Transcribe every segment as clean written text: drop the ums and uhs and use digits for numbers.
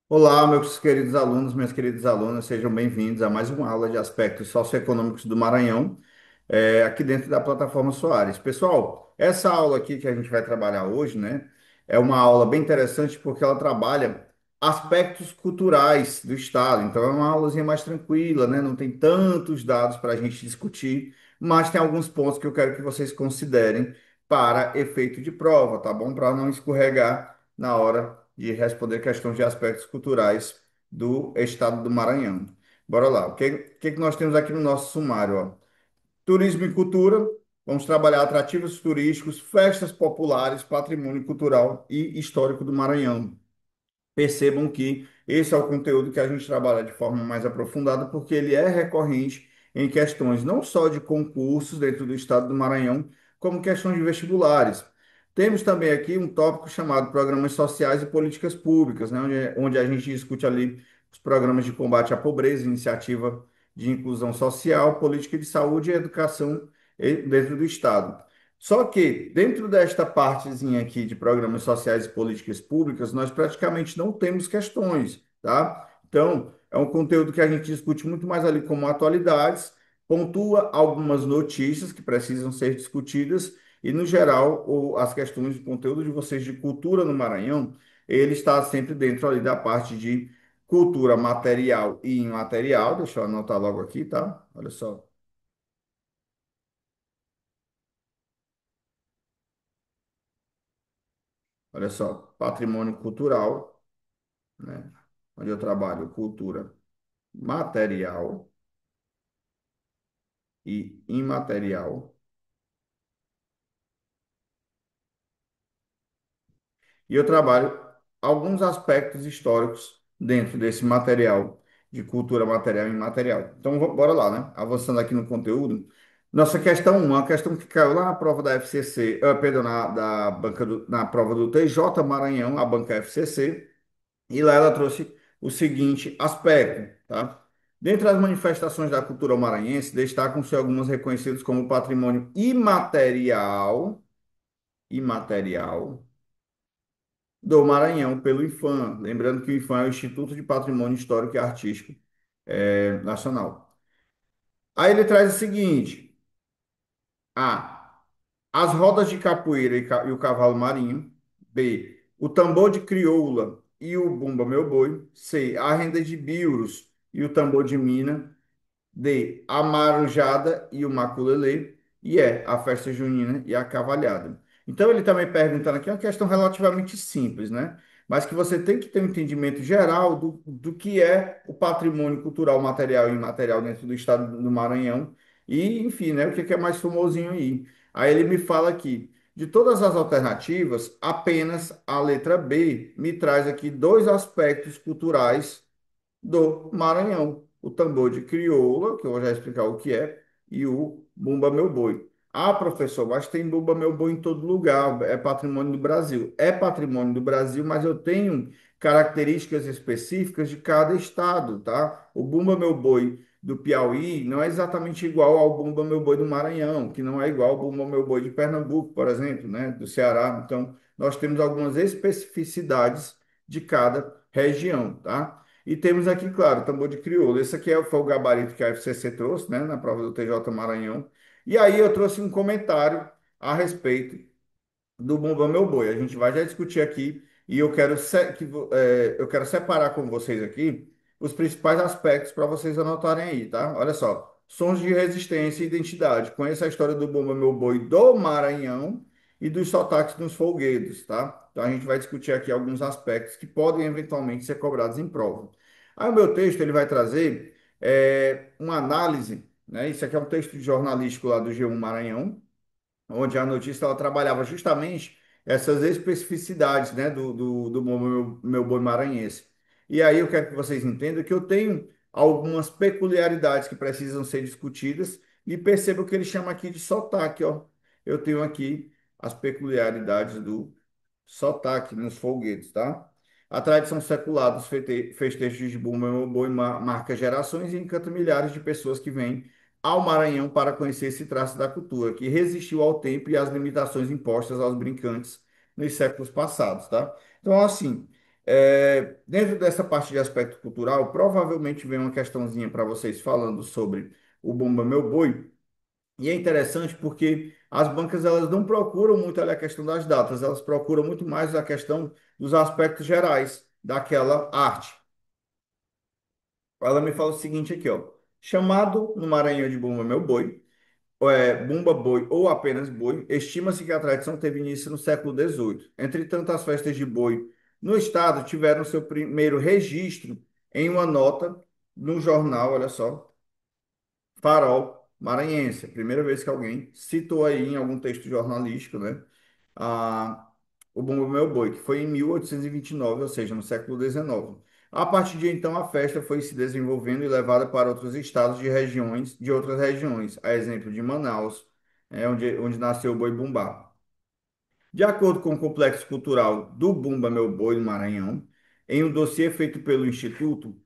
Olá, meus queridos alunos, minhas queridas alunas, sejam bem-vindos a mais uma aula de aspectos socioeconômicos do Maranhão, aqui dentro da plataforma Soares. Pessoal, essa aula aqui que a gente vai trabalhar hoje, né, é uma aula bem interessante porque ela trabalha aspectos culturais do Estado. Então, é uma aulazinha mais tranquila, né, não tem tantos dados para a gente discutir, mas tem alguns pontos que eu quero que vocês considerem para efeito de prova, tá bom? Para não escorregar na hora de responder questões de aspectos culturais do estado do Maranhão. Bora lá. O que nós temos aqui no nosso sumário, ó? Turismo e cultura. Vamos trabalhar atrativos turísticos, festas populares, patrimônio cultural e histórico do Maranhão. Percebam que esse é o conteúdo que a gente trabalha de forma mais aprofundada, porque ele é recorrente em questões não só de concursos dentro do estado do Maranhão, como questões de vestibulares. Temos também aqui um tópico chamado Programas Sociais e Políticas Públicas, né, onde a gente discute ali os programas de combate à pobreza, iniciativa de inclusão social, política de saúde e educação dentro do estado. Só que, dentro desta partezinha aqui de programas sociais e políticas públicas, nós praticamente não temos questões, tá? Então, é um conteúdo que a gente discute muito mais ali como atualidades, pontua algumas notícias que precisam ser discutidas e, no geral, as questões de conteúdo de vocês de cultura no Maranhão, ele está sempre dentro ali da parte de cultura material e imaterial. Deixa eu anotar logo aqui, tá? Olha só, olha só, patrimônio cultural, né? Onde eu trabalho cultura material e imaterial. E eu trabalho alguns aspectos históricos dentro desse material de cultura material e imaterial. Então, bora lá, né? Avançando aqui no conteúdo. Nossa questão 1, a questão que caiu lá na prova da FCC, perdão, na prova do TJ Maranhão, a banca FCC, e lá ela trouxe o seguinte aspecto, tá? Dentre as manifestações da cultura maranhense, destacam-se algumas reconhecidas como patrimônio imaterial do Maranhão pelo IPHAN. Lembrando que o IPHAN é o Instituto de Patrimônio Histórico e Artístico Nacional. Aí ele traz o seguinte: A. As rodas de capoeira e o cavalo marinho. B. O tambor de crioula e o bumba meu boi. C. A renda de biuros e o tambor de mina. D. A marujada e o maculelê. E a festa junina e a cavalhada. Então, ele também perguntando aqui, é uma questão relativamente simples, né? Mas que você tem que ter um entendimento geral do que é o patrimônio cultural, material e imaterial dentro do estado do Maranhão. E, enfim, né? O que é mais famosinho aí. Aí ele me fala aqui, de todas as alternativas, apenas a letra B me traz aqui dois aspectos culturais do Maranhão. O tambor de crioula, que eu vou já explicar o que é, e o Bumba Meu Boi. Ah, professor, mas tem Bumba Meu Boi em todo lugar, é patrimônio do Brasil. É patrimônio do Brasil, mas eu tenho características específicas de cada estado, tá? O Bumba Meu Boi do Piauí não é exatamente igual ao Bumba Meu Boi do Maranhão, que não é igual ao Bumba Meu Boi de Pernambuco, por exemplo, né? Do Ceará. Então, nós temos algumas especificidades de cada região, tá? E temos aqui, claro, tambor de crioula. Esse aqui foi o gabarito que a FCC trouxe, né, na prova do TJ Maranhão. E aí eu trouxe um comentário a respeito do Bumba Meu Boi. A gente vai já discutir aqui e eu quero separar com vocês aqui os principais aspectos para vocês anotarem aí, tá? Olha só. Sons de resistência e identidade. Conheça a história do Bumba Meu Boi do Maranhão e dos sotaques nos folguedos, tá? Então a gente vai discutir aqui alguns aspectos que podem eventualmente ser cobrados em prova. Aí o meu texto ele vai trazer uma análise, né? Isso aqui é um texto jornalístico lá do G1 Maranhão, onde a notícia ela trabalhava justamente essas especificidades, né, do meu boi maranhense. E aí eu quero que vocês entendam que eu tenho algumas peculiaridades que precisam ser discutidas e percebam que ele chama aqui de sotaque, ó. Eu tenho aqui as peculiaridades do sotaque nos folguedos, tá? A tradição secular dos festejos de Bumba Meu Boi marca gerações e encanta milhares de pessoas que vêm ao Maranhão para conhecer esse traço da cultura, que resistiu ao tempo e às limitações impostas aos brincantes nos séculos passados, tá? Então, assim, Dentro dessa parte de aspecto cultural, provavelmente vem uma questãozinha para vocês falando sobre o Bumba Meu Boi. E é interessante porque as bancas elas não procuram muito ali a questão das datas, elas procuram muito mais a questão dos aspectos gerais daquela arte. Ela me fala o seguinte aqui, ó. Chamado no Maranhão de Bumba Meu Boi, Bumba Boi ou apenas Boi, estima-se que a tradição teve início no século XVIII. Entretanto, as festas de boi no estado tiveram seu primeiro registro em uma nota no jornal, olha só, Farol Maranhense. A primeira vez que alguém citou aí em algum texto jornalístico, né? A, o Bumba Meu Boi, que foi em 1829, ou seja, no século XIX. A partir de então, a festa foi se desenvolvendo e levada para outros estados de outras regiões, a exemplo de Manaus, onde nasceu o Boi Bumbá. De acordo com o Complexo Cultural do Bumba Meu Boi, no Maranhão, em um dossiê feito pelo Instituto,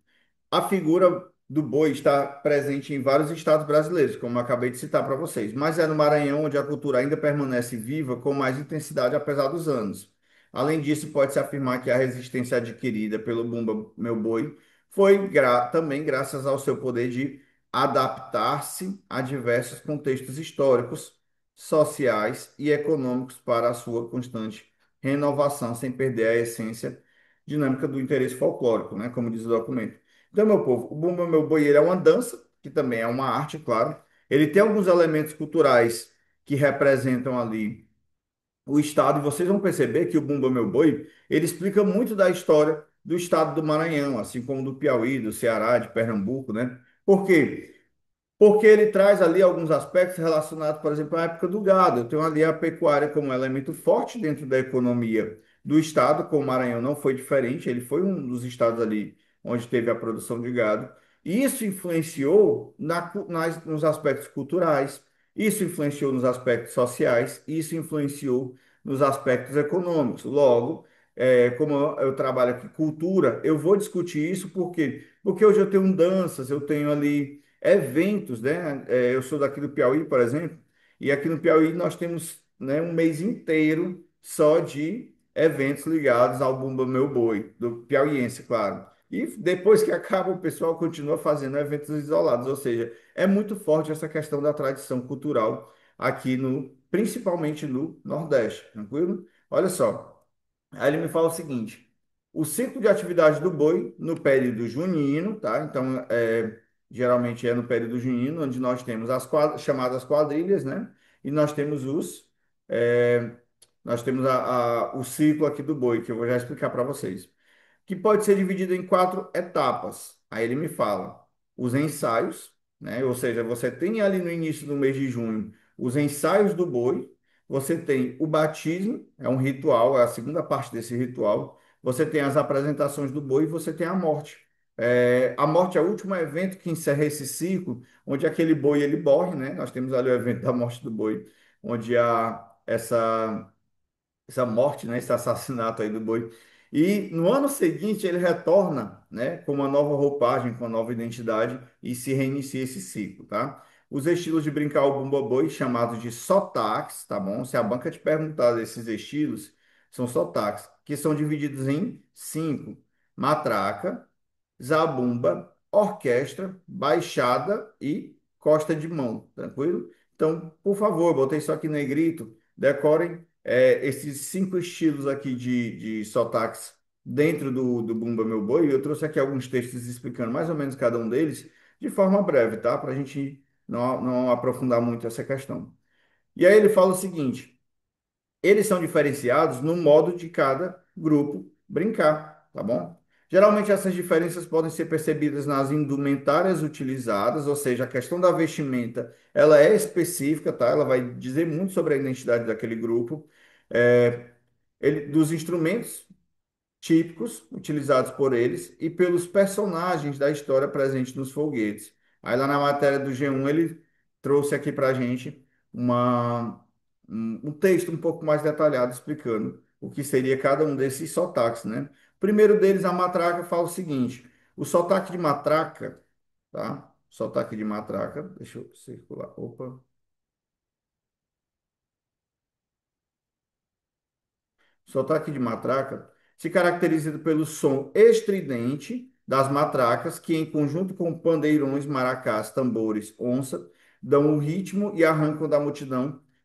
a figura do boi está presente em vários estados brasileiros, como eu acabei de citar para vocês, mas é no Maranhão onde a cultura ainda permanece viva com mais intensidade apesar dos anos. Além disso, pode-se afirmar que a resistência adquirida pelo Bumba Meu Boi foi também graças ao seu poder de adaptar-se a diversos contextos históricos, sociais e econômicos para a sua constante renovação, sem perder a essência dinâmica do interesse folclórico, né, como diz o documento. Então, meu povo, o Bumba Meu Boi ele é uma dança, que também é uma arte, claro. Ele tem alguns elementos culturais que representam ali o estado, e vocês vão perceber que o Bumba Meu Boi, ele explica muito da história do estado do Maranhão, assim como do Piauí, do Ceará, de Pernambuco, né? Por quê? Porque ele traz ali alguns aspectos relacionados, por exemplo, à época do gado. Eu tenho ali a pecuária como um elemento forte dentro da economia do estado, como o Maranhão não foi diferente, ele foi um dos estados ali onde teve a produção de gado. E isso influenciou nos aspectos culturais, isso influenciou nos aspectos sociais, isso influenciou nos aspectos econômicos. Logo, como eu trabalho aqui cultura, eu vou discutir isso porque hoje eu tenho danças, eu tenho ali eventos, né? Eu sou daqui do Piauí, por exemplo, e aqui no Piauí nós temos, né, um mês inteiro só de eventos ligados ao Bumba Meu Boi, do piauiense, claro. E depois que acaba, o pessoal continua fazendo eventos isolados, ou seja, é muito forte essa questão da tradição cultural aqui no, principalmente no Nordeste, tranquilo? Olha só. Aí ele me fala o seguinte: o ciclo de atividade do boi no período junino, tá? Então, geralmente é no período junino, onde nós temos as chamadas quadrilhas, né? E nós temos é, o ciclo aqui do boi, que eu vou já explicar para vocês, que pode ser dividido em quatro etapas. Aí ele me fala os ensaios, né? Ou seja, você tem ali no início do mês de junho os ensaios do boi, você tem o batismo, é um ritual, é a segunda parte desse ritual. Você tem as apresentações do boi e você tem a morte. A morte é o último evento que encerra esse ciclo, onde aquele boi ele morre, né? Nós temos ali o evento da morte do boi, onde há essa morte, né, esse assassinato aí do boi. E no ano seguinte ele retorna, né, com uma nova roupagem, com uma nova identidade e se reinicia esse ciclo, tá? Os estilos de brincar o bumba boi, chamados de sotaques, tá bom? Se a banca te perguntar esses estilos, são sotaques, que são divididos em cinco: matraca, zabumba, orquestra, baixada e costa de mão, tranquilo? Então, por favor, botei isso aqui no negrito, decorem esses cinco estilos aqui de sotaques dentro do Bumba Meu Boi. Eu trouxe aqui alguns textos explicando mais ou menos cada um deles de forma breve, tá? Para a gente não aprofundar muito essa questão. E aí ele fala o seguinte: eles são diferenciados no modo de cada grupo brincar, tá bom? Geralmente essas diferenças podem ser percebidas nas indumentárias utilizadas, ou seja, a questão da vestimenta, ela é específica, tá? Ela vai dizer muito sobre a identidade daquele grupo. É, dos instrumentos típicos utilizados por eles e pelos personagens da história presentes nos foguetes. Aí lá na matéria do G1 ele trouxe aqui para a gente um texto um pouco mais detalhado explicando o que seria cada um desses sotaques, né? O primeiro deles, a matraca, fala o seguinte: o sotaque de matraca, tá? Sotaque de matraca, deixa eu circular, opa. Sotaque de matraca se caracteriza pelo som estridente das matracas, que em conjunto com pandeirões, maracás, tambores, onça, dão o ritmo e arrancam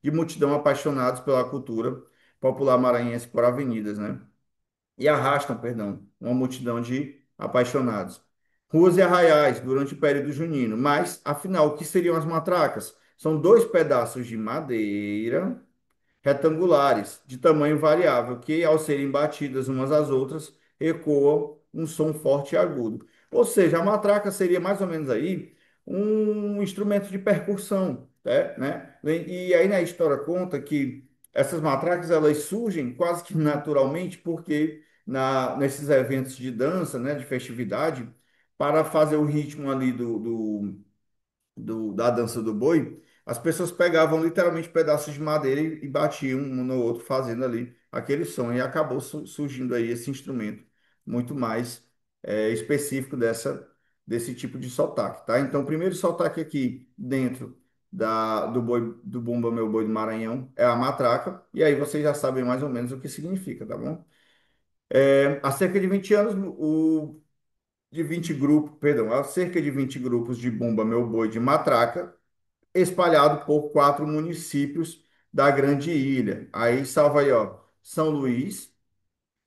de multidão apaixonados pela cultura popular maranhense por avenidas, né? E arrastam, perdão, uma multidão de apaixonados. Ruas e arraiais durante o período junino. Mas, afinal, o que seriam as matracas? São dois pedaços de madeira retangulares, de tamanho variável, que, ao serem batidas umas às outras, ecoam um som forte e agudo. Ou seja, a matraca seria mais ou menos aí um instrumento de percussão, né? E aí na história conta que essas matracas elas surgem quase que naturalmente porque nesses eventos de dança, né, de festividade, para fazer o ritmo ali da dança do boi, as pessoas pegavam literalmente pedaços de madeira e batiam um no outro, fazendo ali aquele som. E acabou surgindo aí esse instrumento muito mais específico desse tipo de sotaque, tá? Então, o primeiro sotaque aqui dentro do boi, do Bumba Meu Boi do Maranhão é a matraca, e aí vocês já sabem mais ou menos o que significa, tá bom? Há cerca de 20 anos, de 20 grupos, perdão, há cerca de 20 grupos de Bumba Meu Boi de matraca espalhado por quatro municípios da Grande Ilha. Aí, salva aí, ó, São Luís,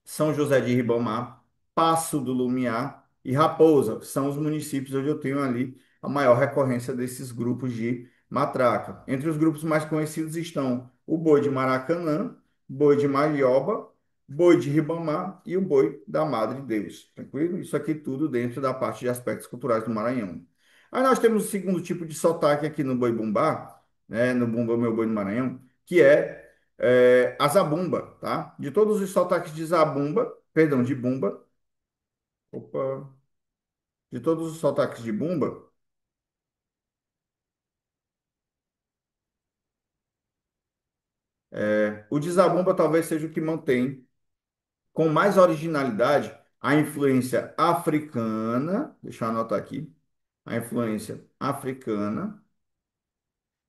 São José de Ribamar, Passo do Lumiar e Raposa. São os municípios onde eu tenho ali a maior recorrência desses grupos de matraca. Entre os grupos mais conhecidos estão o boi de Maracanã, boi de Marioba, boi de Ribamar e o boi da Madre Deus. Tranquilo? Isso aqui tudo dentro da parte de aspectos culturais do Maranhão. Aí nós temos o segundo tipo de sotaque aqui no boi bumbá, né, no Bumba Meu Boi do Maranhão, que a zabumba, tá? De todos os sotaques de zabumba, perdão, de bumba, opa, de todos os sotaques de bumba, o de zabumba talvez seja o que mantém com mais originalidade a influência africana, deixa eu anotar aqui, a influência africana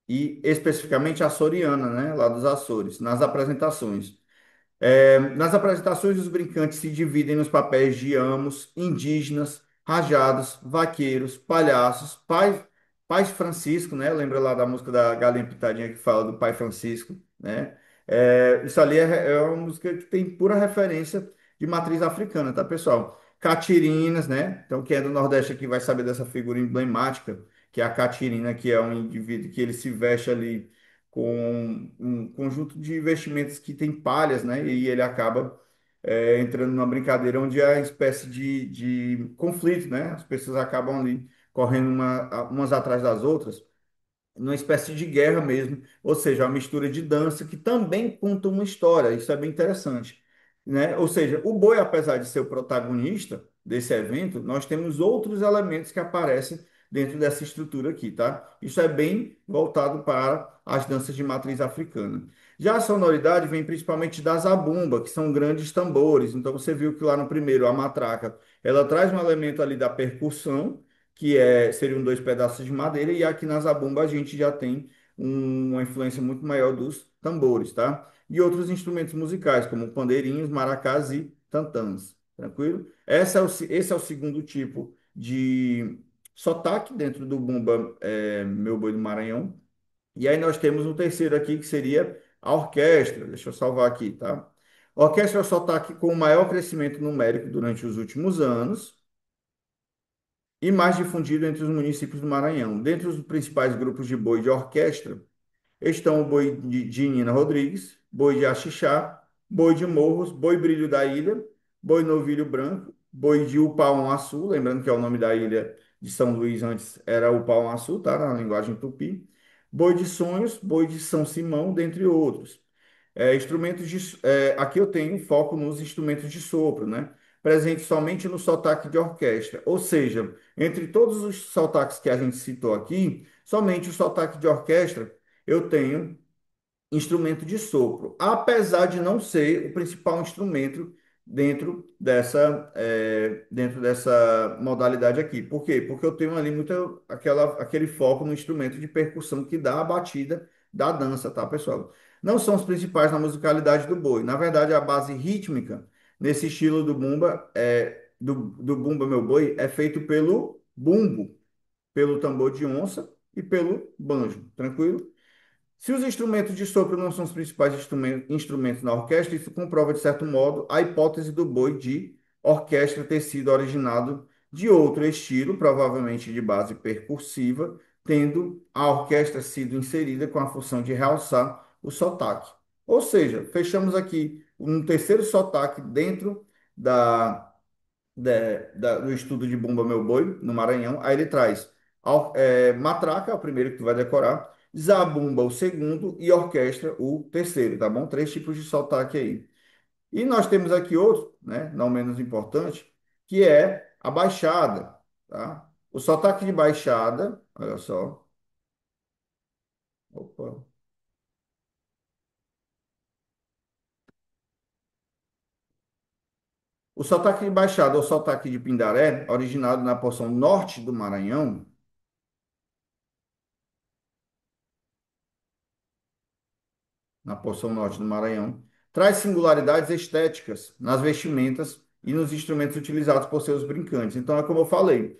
e especificamente açoriana, né, lá dos Açores, nas apresentações. Nas apresentações, os brincantes se dividem nos papéis de amos, indígenas, rajados, vaqueiros, palhaços, pais Francisco, né? Lembra lá da música da Galinha Pitadinha que fala do Pai Francisco, né? Isso ali é uma música que tem pura referência de matriz africana, tá, pessoal? Catirinas, né? Então, quem é do Nordeste aqui vai saber dessa figura emblemática, que é a catirina, que é um indivíduo que ele se veste ali com um conjunto de investimentos que tem palhas, né? E ele acaba entrando numa brincadeira onde há espécie de conflito, né? As pessoas acabam ali correndo umas atrás das outras numa espécie de guerra mesmo, ou seja, uma mistura de dança que também conta uma história, isso é bem interessante, né? Ou seja, o boi, apesar de ser o protagonista desse evento, nós temos outros elementos que aparecem dentro dessa estrutura aqui, tá? Isso é bem voltado para as danças de matriz africana. Já a sonoridade vem principalmente da zabumba, que são grandes tambores. Então você viu que lá no primeiro, a matraca, ela traz um elemento ali da percussão, seriam dois pedaços de madeira, e aqui na zabumba a gente já tem uma influência muito maior dos tambores, tá? E outros instrumentos musicais, como pandeirinhos, maracás e tantãs, tranquilo? Esse é o segundo tipo de sotaque dentro do Bumba Meu Boi do Maranhão. E aí nós temos um terceiro aqui, que seria a orquestra. Deixa eu salvar aqui, tá? A orquestra é o sotaque com o maior crescimento numérico durante os últimos anos e mais difundido entre os municípios do Maranhão. Dentre os principais grupos de boi de orquestra estão o boi de Nina Rodrigues, boi de Axixá, boi de Morros, boi Brilho da Ilha, boi Novilho Branco, boi de Upauam-Açu, lembrando que é o nome da ilha de São Luís antes era Upauam-Açu, tá? Na linguagem tupi, boi de Sonhos, boi de São Simão, dentre outros. Aqui eu tenho foco nos instrumentos de sopro, né? Presente somente no sotaque de orquestra. Ou seja, entre todos os sotaques que a gente citou aqui, somente o sotaque de orquestra eu tenho instrumento de sopro, apesar de não ser o principal instrumento dentro dessa modalidade aqui. Por quê? Porque eu tenho ali aquele foco no instrumento de percussão que dá a batida da dança, tá, pessoal? Não são os principais na musicalidade do boi. Na verdade, a base rítmica nesse estilo do bumba, do bumba meu boi, é feito pelo bumbo, pelo tambor de onça e pelo banjo, tranquilo? Se os instrumentos de sopro não são os principais instrumentos na orquestra, isso comprova, de certo modo, a hipótese do boi de orquestra ter sido originado de outro estilo, provavelmente de base percussiva, tendo a orquestra sido inserida com a função de realçar o sotaque. Ou seja, fechamos aqui um terceiro sotaque dentro da do estudo de Bumba Meu Boi, no Maranhão. Aí ele traz matraca, é o primeiro que tu vai decorar, zabumba, o segundo, e orquestra, o terceiro, tá bom? Três tipos de sotaque aí. E nós temos aqui outro, né, não menos importante, que é a baixada, tá? O sotaque de baixada, olha só. Opa. O sotaque de baixada ou sotaque de Pindaré, originado na porção norte do Maranhão, na porção norte do Maranhão, traz singularidades estéticas nas vestimentas e nos instrumentos utilizados por seus brincantes. Então, é como eu falei,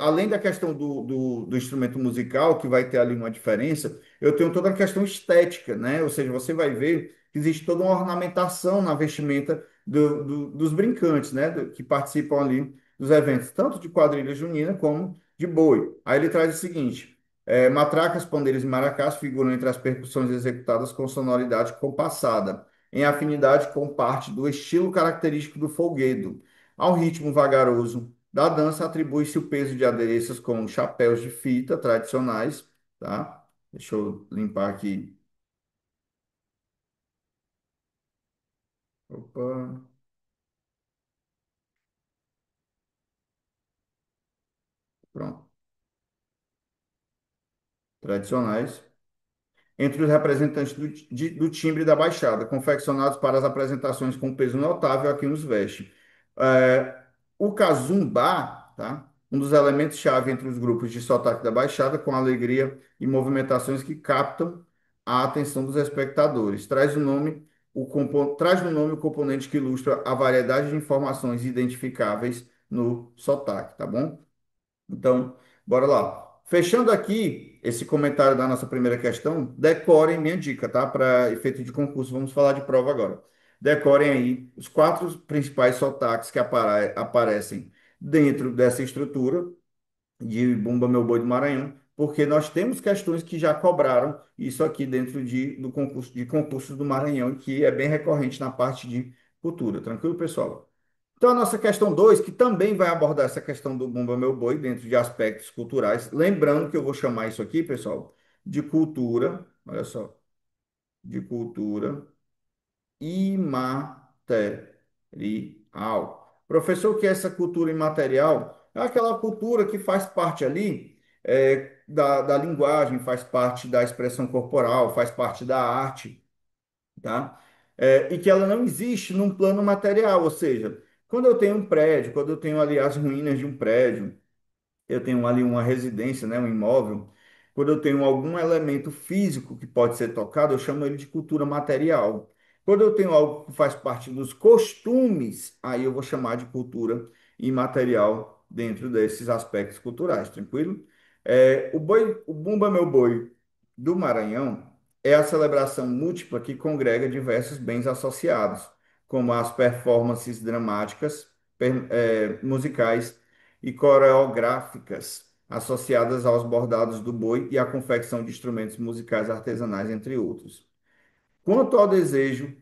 além da questão do instrumento musical, que vai ter ali uma diferença, eu tenho toda a questão estética, né? Ou seja, você vai ver que existe toda uma ornamentação na vestimenta dos brincantes, né? Que participam ali dos eventos, tanto de quadrilha junina como de boi. Aí ele traz o seguinte. Matracas, pandeiros e maracás figuram entre as percussões executadas com sonoridade compassada, em afinidade com parte do estilo característico do folguedo. Ao ritmo vagaroso da dança, atribui-se o peso de adereços como chapéus de fita tradicionais, tá? Deixa eu limpar aqui. Opa, pronto. Tradicionais. Entre os representantes do timbre da Baixada, confeccionados para as apresentações com peso notável a quem os veste. É, o cazumbá, tá? Um dos elementos-chave entre os grupos de sotaque da Baixada, com alegria e movimentações que captam a atenção dos espectadores. Traz no nome o componente que ilustra a variedade de informações identificáveis no sotaque, tá bom? Então, bora lá. Fechando aqui esse comentário da nossa primeira questão, decorem minha dica, tá? Para efeito de concurso, vamos falar de prova agora. Decorem aí os quatro principais sotaques que aparecem dentro dessa estrutura de Bumba Meu Boi do Maranhão, porque nós temos questões que já cobraram isso aqui dentro do concurso de concursos do Maranhão, que é bem recorrente na parte de cultura. Tranquilo, pessoal? Então, a nossa questão 2 que também vai abordar essa questão do Bumba Meu Boi dentro de aspectos culturais. Lembrando que eu vou chamar isso aqui, pessoal, de cultura, olha só, de cultura imaterial. Professor, o que é essa cultura imaterial? É aquela cultura que faz parte ali da linguagem, faz parte da expressão corporal, faz parte da arte, tá? E que ela não existe num plano material, ou seja, quando eu tenho um prédio, quando eu tenho ali as ruínas de um prédio, eu tenho ali uma residência, né, um imóvel, quando eu tenho algum elemento físico que pode ser tocado, eu chamo ele de cultura material. Quando eu tenho algo que faz parte dos costumes, aí eu vou chamar de cultura imaterial dentro desses aspectos culturais, tranquilo? O Bumba Meu Boi do Maranhão é a celebração múltipla que congrega diversos bens associados, como as performances dramáticas, musicais e coreográficas associadas aos bordados do boi e à confecção de instrumentos musicais artesanais, entre outros. Quanto ao desejo,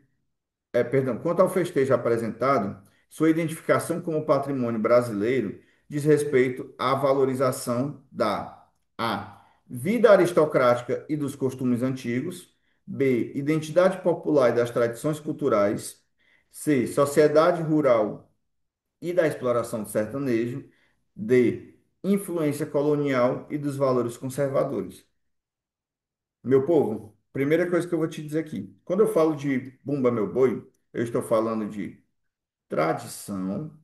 quanto ao festejo apresentado, sua identificação como patrimônio brasileiro diz respeito à valorização da A. Vida aristocrática e dos costumes antigos. B. Identidade popular e das tradições culturais. C. Sociedade rural e da exploração do sertanejo. D. Influência colonial e dos valores conservadores. Meu povo, primeira coisa que eu vou te dizer aqui. Quando eu falo de Bumba Meu Boi, eu estou falando de tradição,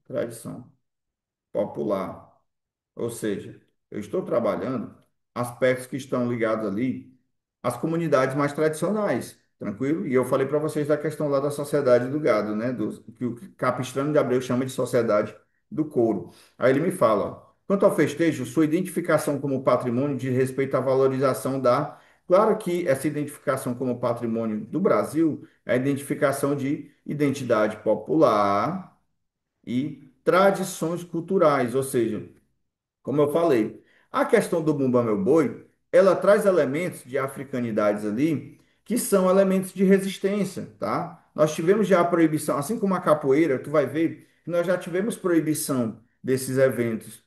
tradição popular. Ou seja, eu estou trabalhando aspectos que estão ligados ali. as comunidades mais tradicionais, tranquilo? E eu falei para vocês da questão lá da sociedade do gado, né? Que o Capistrano de Abreu chama de sociedade do couro. Aí ele me fala, ó, quanto ao festejo, sua identificação como patrimônio diz respeito à valorização da. Claro que essa identificação como patrimônio do Brasil é a identificação de identidade popular e tradições culturais, ou seja, como eu falei, a questão do Bumba Meu Boi, ela traz elementos de africanidades ali, que são elementos de resistência, tá? Nós tivemos já a proibição, assim como a capoeira, tu vai ver que nós já tivemos proibição desses eventos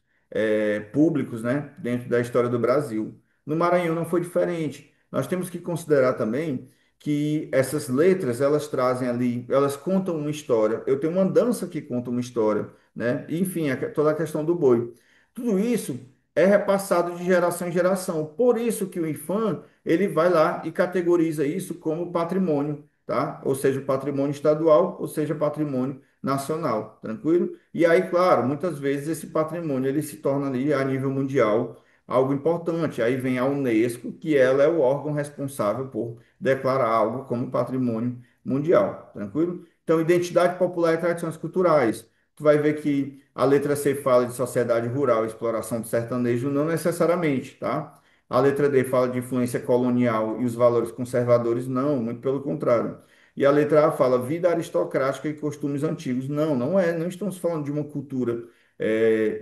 públicos, né, dentro da história do Brasil. No Maranhão não foi diferente. Nós temos que considerar também que essas letras, elas trazem ali, elas contam uma história. Eu tenho uma dança que conta uma história, né? E, enfim, toda a questão do boi. Tudo isso é repassado de geração em geração. Por isso que o IFAM, ele vai lá e categoriza isso como patrimônio, tá? Ou seja, patrimônio estadual, ou seja, patrimônio nacional, tranquilo? E aí, claro, muitas vezes esse patrimônio ele se torna ali a nível mundial algo importante. Aí vem a Unesco, que ela é o órgão responsável por declarar algo como patrimônio mundial, tranquilo? Então, identidade popular e tradições culturais. Tu vai ver que a letra C fala de sociedade rural e exploração do sertanejo, não necessariamente, tá? A letra D fala de influência colonial e os valores conservadores, não, muito pelo contrário. E a letra A fala vida aristocrática e costumes antigos. Não, não é. Não estamos falando de uma cultura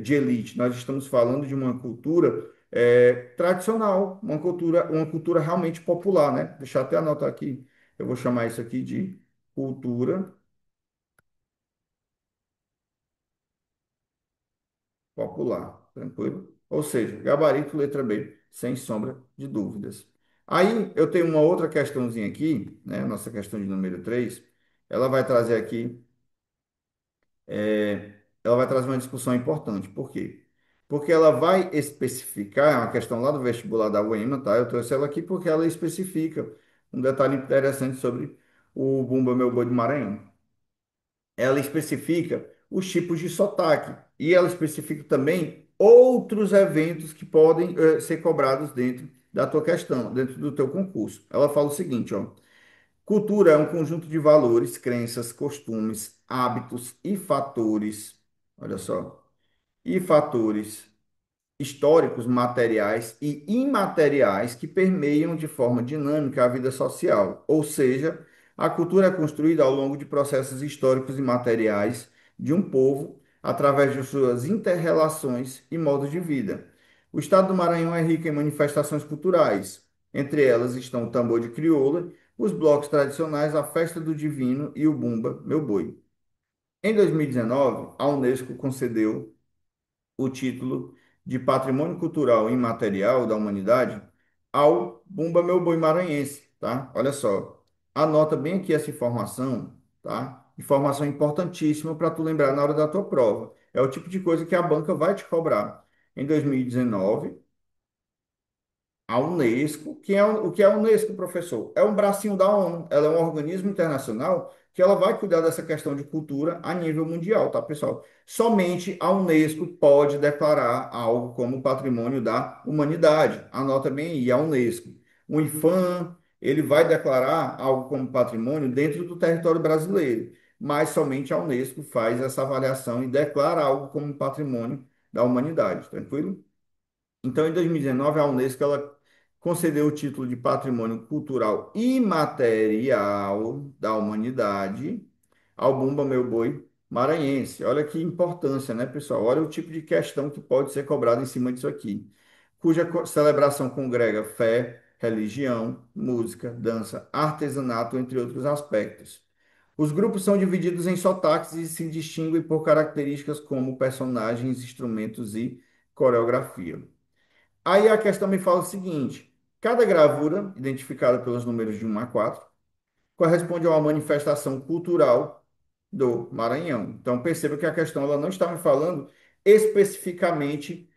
de elite. Nós estamos falando de uma cultura tradicional, uma cultura realmente popular, né? Deixa eu até anotar aqui. Eu vou chamar isso aqui de cultura popular, tranquilo? Ou seja, gabarito letra B, sem sombra de dúvidas. Aí eu tenho uma outra questãozinha aqui, né? Nossa questão de número 3. Ela vai trazer aqui, ela vai trazer uma discussão importante. Por quê? Porque ela vai especificar, é uma questão lá do vestibular da UEMA, tá? Eu trouxe ela aqui porque ela especifica um detalhe interessante sobre o Bumba Meu Boi do Maranhão. Ela especifica os tipos de sotaque e ela especifica também outros eventos que podem ser cobrados dentro da tua questão, dentro do teu concurso. Ela fala o seguinte, ó: cultura é um conjunto de valores, crenças, costumes, hábitos e fatores, olha só, e fatores históricos, materiais e imateriais que permeiam de forma dinâmica a vida social. Ou seja, a cultura é construída ao longo de processos históricos e materiais de um povo através de suas interrelações e modos de vida. O estado do Maranhão é rico em manifestações culturais. Entre elas estão o tambor de crioula, os blocos tradicionais, a festa do divino e o bumba, meu boi. Em 2019, a Unesco concedeu o título de Patrimônio Cultural Imaterial da Humanidade ao Bumba Meu Boi Maranhense, tá? Olha só, anota bem aqui essa informação, tá? Informação importantíssima para tu lembrar na hora da tua prova. É o tipo de coisa que a banca vai te cobrar. Em 2019, a Unesco, o que é a Unesco, professor? É um bracinho da ONU, ela é um organismo internacional que ela vai cuidar dessa questão de cultura a nível mundial, tá, pessoal? Somente a Unesco pode declarar algo como patrimônio da humanidade. Anota bem aí, a Unesco. O IFAM, ele vai declarar algo como patrimônio dentro do território brasileiro, mas somente a Unesco faz essa avaliação e declara algo como patrimônio da humanidade, tranquilo? Então, em 2019, a Unesco ela concedeu o título de Patrimônio Cultural Imaterial da Humanidade ao Bumba Meu Boi Maranhense. Olha que importância, né, pessoal? Olha o tipo de questão que pode ser cobrada em cima disso aqui. Cuja celebração congrega fé, religião, música, dança, artesanato, entre outros aspectos. Os grupos são divididos em sotaques e se distinguem por características como personagens, instrumentos e coreografia. Aí a questão me fala o seguinte: cada gravura, identificada pelos números de 1 a 4, corresponde a uma manifestação cultural do Maranhão. Então perceba que a questão ela não está me falando especificamente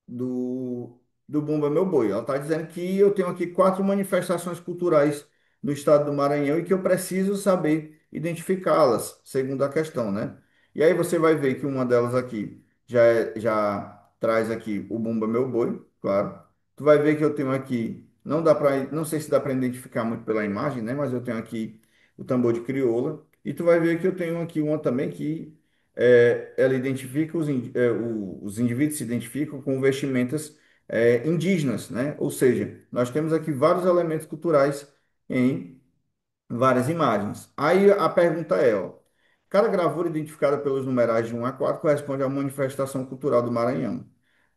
do, do Bumba Meu Boi. Ela está dizendo que eu tenho aqui 4 manifestações culturais no estado do Maranhão e que eu preciso saber identificá-las, segundo a questão, né? E aí você vai ver que uma delas aqui já traz aqui o Bumba Meu Boi, claro. Tu vai ver que eu tenho aqui Não dá para, não sei se dá para identificar muito pela imagem, né? Mas eu tenho aqui o tambor de crioula. E tu vai ver que eu tenho aqui uma também que ela identifica os indivíduos se identificam com vestimentas indígenas, né? Ou seja, nós temos aqui vários elementos culturais em várias imagens. Aí a pergunta é, ó, cada gravura identificada pelos numerais de 1 a 4 corresponde a uma manifestação cultural do Maranhão.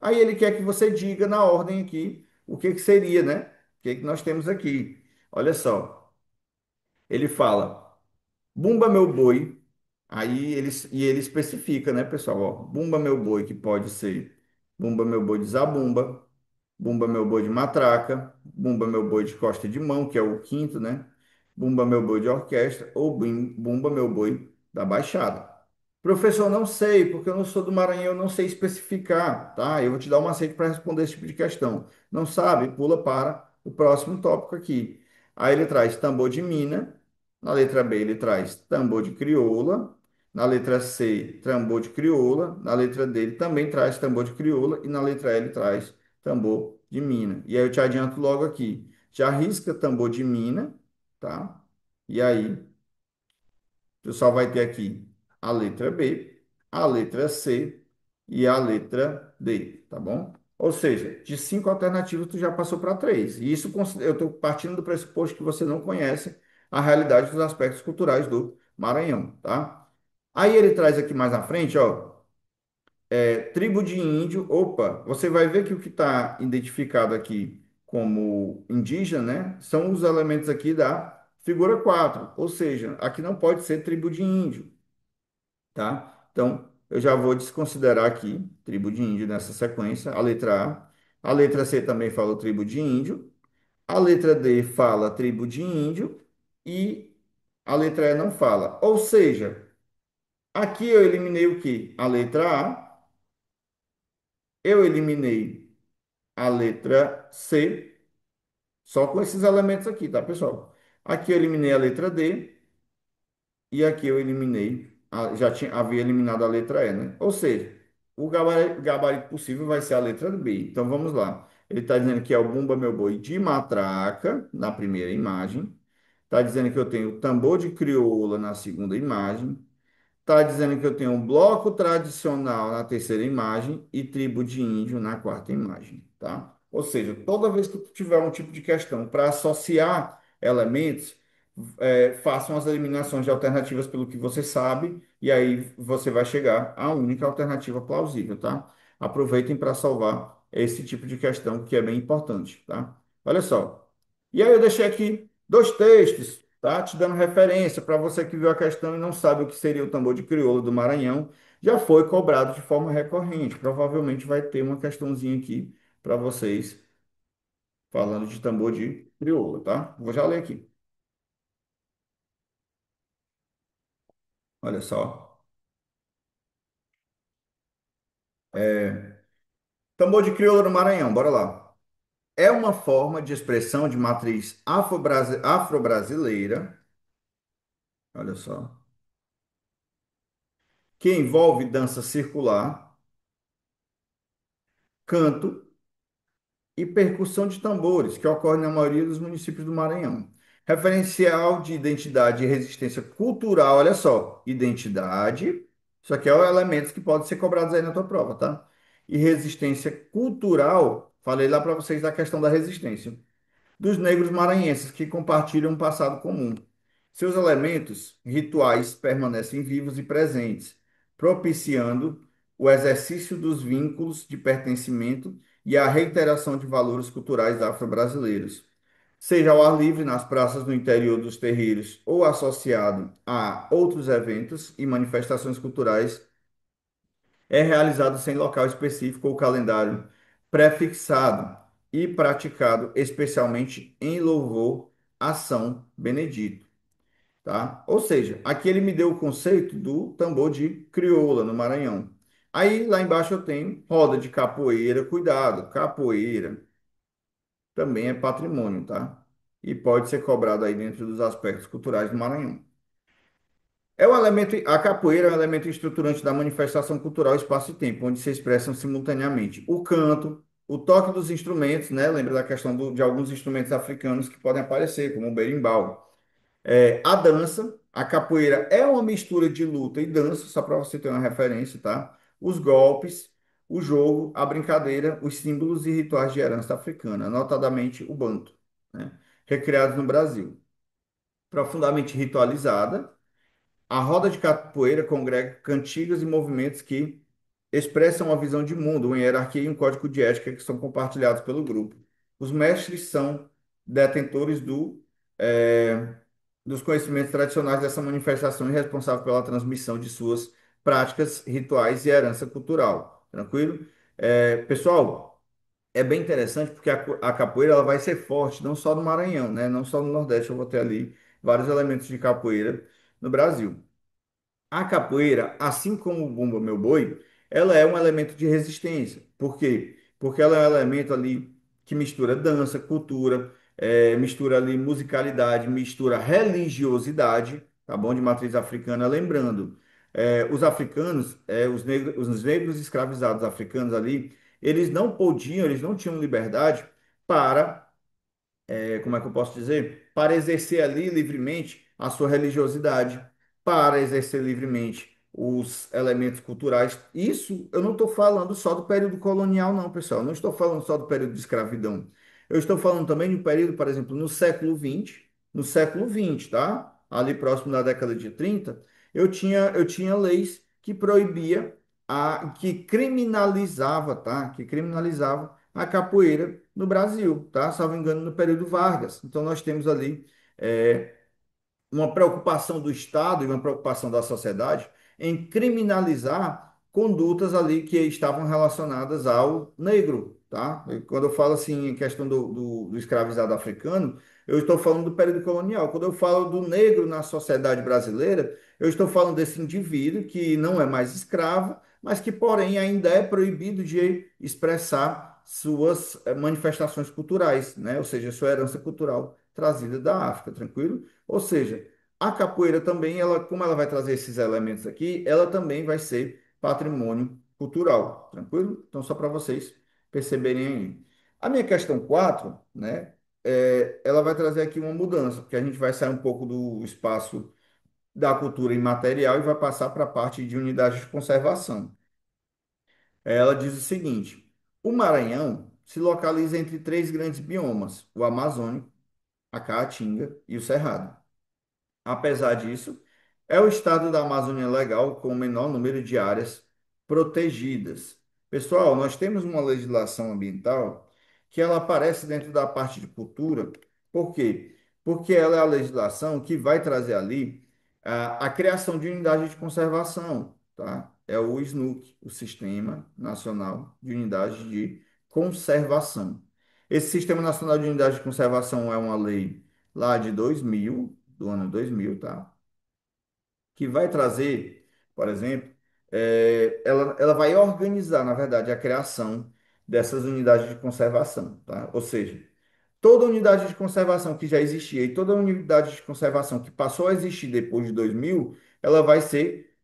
Aí ele quer que você diga na ordem aqui o que que seria, né? O que que nós temos aqui? Olha só, ele fala Bumba meu boi. Ele especifica, né, pessoal? Ó, Bumba meu boi, que pode ser Bumba meu boi de zabumba, Bumba meu boi de matraca, Bumba meu boi de costa de mão, que é o quinto, né? Bumba meu boi de orquestra ou Bumba meu boi da baixada. Professor, não sei, porque eu não sou do Maranhão, eu não sei especificar, tá? Eu vou te dar um macete para responder esse tipo de questão. Não sabe? Pula para o próximo tópico aqui. Aí ele traz tambor de mina. Na letra B, ele traz tambor de crioula. Na letra C, tambor de crioula. Na letra D, ele também traz tambor de crioula. E na letra E, ele traz tambor de mina. E aí eu te adianto logo aqui. Já risca tambor de mina, tá? E aí, tu só vai ter aqui a letra B, a letra C e a letra D, tá bom? Ou seja, de cinco alternativas, tu já passou para três. E isso eu estou partindo do pressuposto que você não conhece a realidade dos aspectos culturais do Maranhão, tá? Aí ele traz aqui mais na frente, ó, tribo de índio. Opa, você vai ver que o que está identificado aqui como indígena, né, são os elementos aqui da figura 4. Ou seja, aqui não pode ser tribo de índio, tá? Então, eu já vou desconsiderar aqui tribo de índio nessa sequência, a letra A. A letra C também fala tribo de índio. A letra D fala tribo de índio e a letra E não fala. Ou seja, aqui eu eliminei o quê? A letra A, eu eliminei a letra C, só com esses elementos aqui, tá, pessoal? Aqui eu eliminei a letra D e aqui eu eliminei, já tinha, havia eliminado a letra E, né? Ou seja, o gabarito possível vai ser a letra B. Então vamos lá. Ele está dizendo que é o Bumba Meu Boi de matraca, na primeira imagem. Está dizendo que eu tenho tambor de crioula na segunda imagem. Está dizendo que eu tenho um bloco tradicional na terceira imagem e tribo de índio na quarta imagem, tá? Ou seja, toda vez que tu tiver um tipo de questão para associar elementos, façam as eliminações de alternativas pelo que você sabe e aí você vai chegar à única alternativa plausível, tá? Aproveitem para salvar esse tipo de questão que é bem importante, tá? Olha só. E aí eu deixei aqui dois textos, tá? Te dando referência para você que viu a questão e não sabe o que seria o tambor de crioula do Maranhão. Já foi cobrado de forma recorrente. Provavelmente vai ter uma questãozinha aqui para vocês falando de tambor de crioula, tá? Vou já ler aqui. Olha só. Tambor de crioula do Maranhão, bora lá. É uma forma de expressão de matriz afro-brasileira, olha só, que envolve dança circular, canto e percussão de tambores, que ocorre na maioria dos municípios do Maranhão. Referencial de identidade e resistência cultural, olha só, identidade, isso aqui é o elementos que podem ser cobrados aí na tua prova, tá? E resistência cultural, falei lá para vocês da questão da resistência dos negros maranhenses que compartilham um passado comum. Seus elementos rituais permanecem vivos e presentes, propiciando o exercício dos vínculos de pertencimento e a reiteração de valores culturais afro-brasileiros, seja ao ar livre nas praças no interior dos terreiros ou associado a outros eventos e manifestações culturais, é realizado sem local específico ou calendário prefixado e praticado especialmente em louvor a São Benedito, tá? Ou seja, aqui ele me deu o conceito do tambor de crioula no Maranhão. Aí lá embaixo eu tenho roda de capoeira, cuidado, capoeira também é patrimônio, tá? E pode ser cobrado aí dentro dos aspectos culturais do Maranhão. É um elemento, a capoeira é um elemento estruturante da manifestação cultural espaço e tempo, onde se expressam simultaneamente o canto, o toque dos instrumentos, né? Lembra da questão de alguns instrumentos africanos que podem aparecer, como o berimbau. A dança, a capoeira é uma mistura de luta e dança, só para você ter uma referência, tá? Os golpes, o jogo, a brincadeira, os símbolos e rituais de herança africana, notadamente o banto, né? Recriados no Brasil. Profundamente ritualizada, a roda de capoeira congrega cantigas e movimentos que expressam uma visão de mundo, uma hierarquia e um código de ética que são compartilhados pelo grupo. Os mestres são detentores eh, dos conhecimentos tradicionais dessa manifestação e responsáveis pela transmissão de suas práticas, rituais e herança cultural. Tranquilo? Pessoal, é bem interessante porque a capoeira ela vai ser forte, não só no Maranhão, né? Não só no Nordeste, eu vou ter ali vários elementos de capoeira no Brasil. A capoeira, assim como o bumba meu boi, ela é um elemento de resistência. Por quê? Porque ela é um elemento ali que mistura dança, cultura, mistura ali musicalidade, mistura religiosidade, tá bom? De matriz africana. Lembrando, os africanos, os negros escravizados africanos ali, eles não podiam, eles não tinham liberdade para como é que eu posso dizer? Para exercer ali livremente a sua religiosidade, para exercer livremente os elementos culturais. Isso eu não estou falando só do período colonial, não, pessoal. Eu não estou falando só do período de escravidão. Eu estou falando também do período, por exemplo, no século XX, tá? Ali próximo da década de 30, eu tinha leis que proibia que criminalizava, tá? Que criminalizava a capoeira no Brasil, tá? Salvo engano, no período Vargas. Então, nós temos ali é, uma preocupação do Estado e uma preocupação da sociedade em criminalizar condutas ali que estavam relacionadas ao negro, tá? E quando eu falo assim em questão do escravizado africano, eu estou falando do período colonial. Quando eu falo do negro na sociedade brasileira, eu estou falando desse indivíduo que não é mais escravo, mas que, porém, ainda é proibido de expressar suas manifestações culturais, né? Ou seja, sua herança cultural trazida da África, tranquilo? Ou seja, a capoeira também, ela, como ela vai trazer esses elementos aqui, ela também vai ser patrimônio cultural, tranquilo? Então, só para vocês perceberem aí. A minha questão 4, né, ela vai trazer aqui uma mudança, porque a gente vai sair um pouco do espaço da cultura imaterial e vai passar para a parte de unidade de conservação. Ela diz o seguinte: o Maranhão se localiza entre três grandes biomas, o Amazônico, a Caatinga e o Cerrado. Apesar disso, é o estado da Amazônia Legal com o menor número de áreas protegidas. Pessoal, nós temos uma legislação ambiental que ela aparece dentro da parte de cultura. Por quê? Porque ela é a legislação que vai trazer ali a criação de unidade de conservação, tá? É o SNUC, o Sistema Nacional de Unidade de Conservação. Esse Sistema Nacional de Unidade de Conservação é uma lei lá de 2000, do ano 2000, tá? Que vai trazer, por exemplo, ela vai organizar, na verdade, a criação dessas unidades de conservação, tá? Ou seja, toda unidade de conservação que já existia e toda unidade de conservação que passou a existir depois de 2000, ela vai ser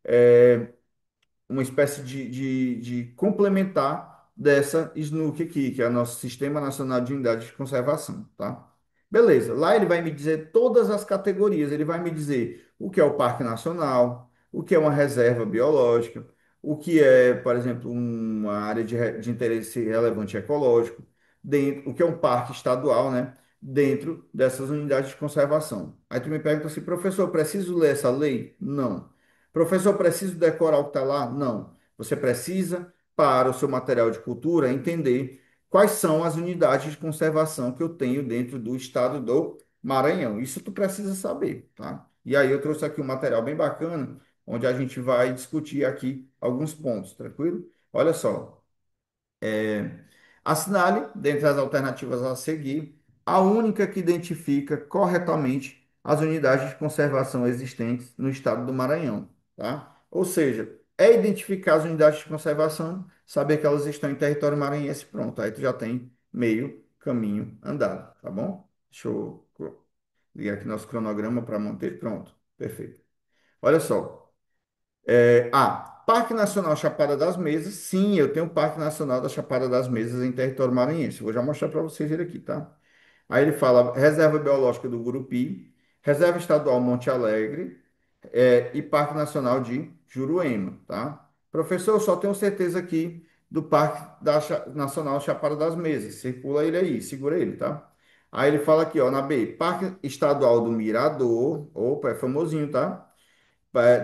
uma espécie de complementar dessa SNUC aqui, que é o nosso Sistema Nacional de Unidades de Conservação, tá? Beleza, lá ele vai me dizer todas as categorias, ele vai me dizer o que é o Parque Nacional, o que é uma reserva biológica, o que é, por exemplo, uma área de interesse relevante ecológico, o que é um parque estadual, né? Dentro dessas unidades de conservação. Aí tu me pergunta assim, professor, preciso ler essa lei? Não. Professor, preciso decorar o que está lá? Não. Você precisa, para o seu material de cultura, entender quais são as unidades de conservação que eu tenho dentro do estado do Maranhão. Isso tu precisa saber, tá? E aí eu trouxe aqui um material bem bacana, onde a gente vai discutir aqui alguns pontos, tranquilo? Olha só. Assinale, dentre as alternativas a seguir, a única que identifica corretamente as unidades de conservação existentes no estado do Maranhão, tá? Ou seja, é identificar as unidades de conservação, saber que elas estão em território maranhense, pronto. Aí tu já tem meio caminho andado, tá bom? Deixa eu ligar aqui nosso cronograma para manter, pronto. Perfeito. Olha só. Parque Nacional Chapada das Mesas, sim, eu tenho o Parque Nacional da Chapada das Mesas em território maranhense. Vou já mostrar para vocês ele aqui, tá? Aí ele fala Reserva Biológica do Gurupi, Reserva Estadual Monte Alegre, e Parque Nacional de Juruema, tá? Professor, eu só tenho certeza aqui do Parque Nacional Chapada das Mesas. Circula ele aí, segura ele, tá? Aí ele fala aqui, ó, na B, Parque Estadual do Mirador, opa, é famosinho, tá?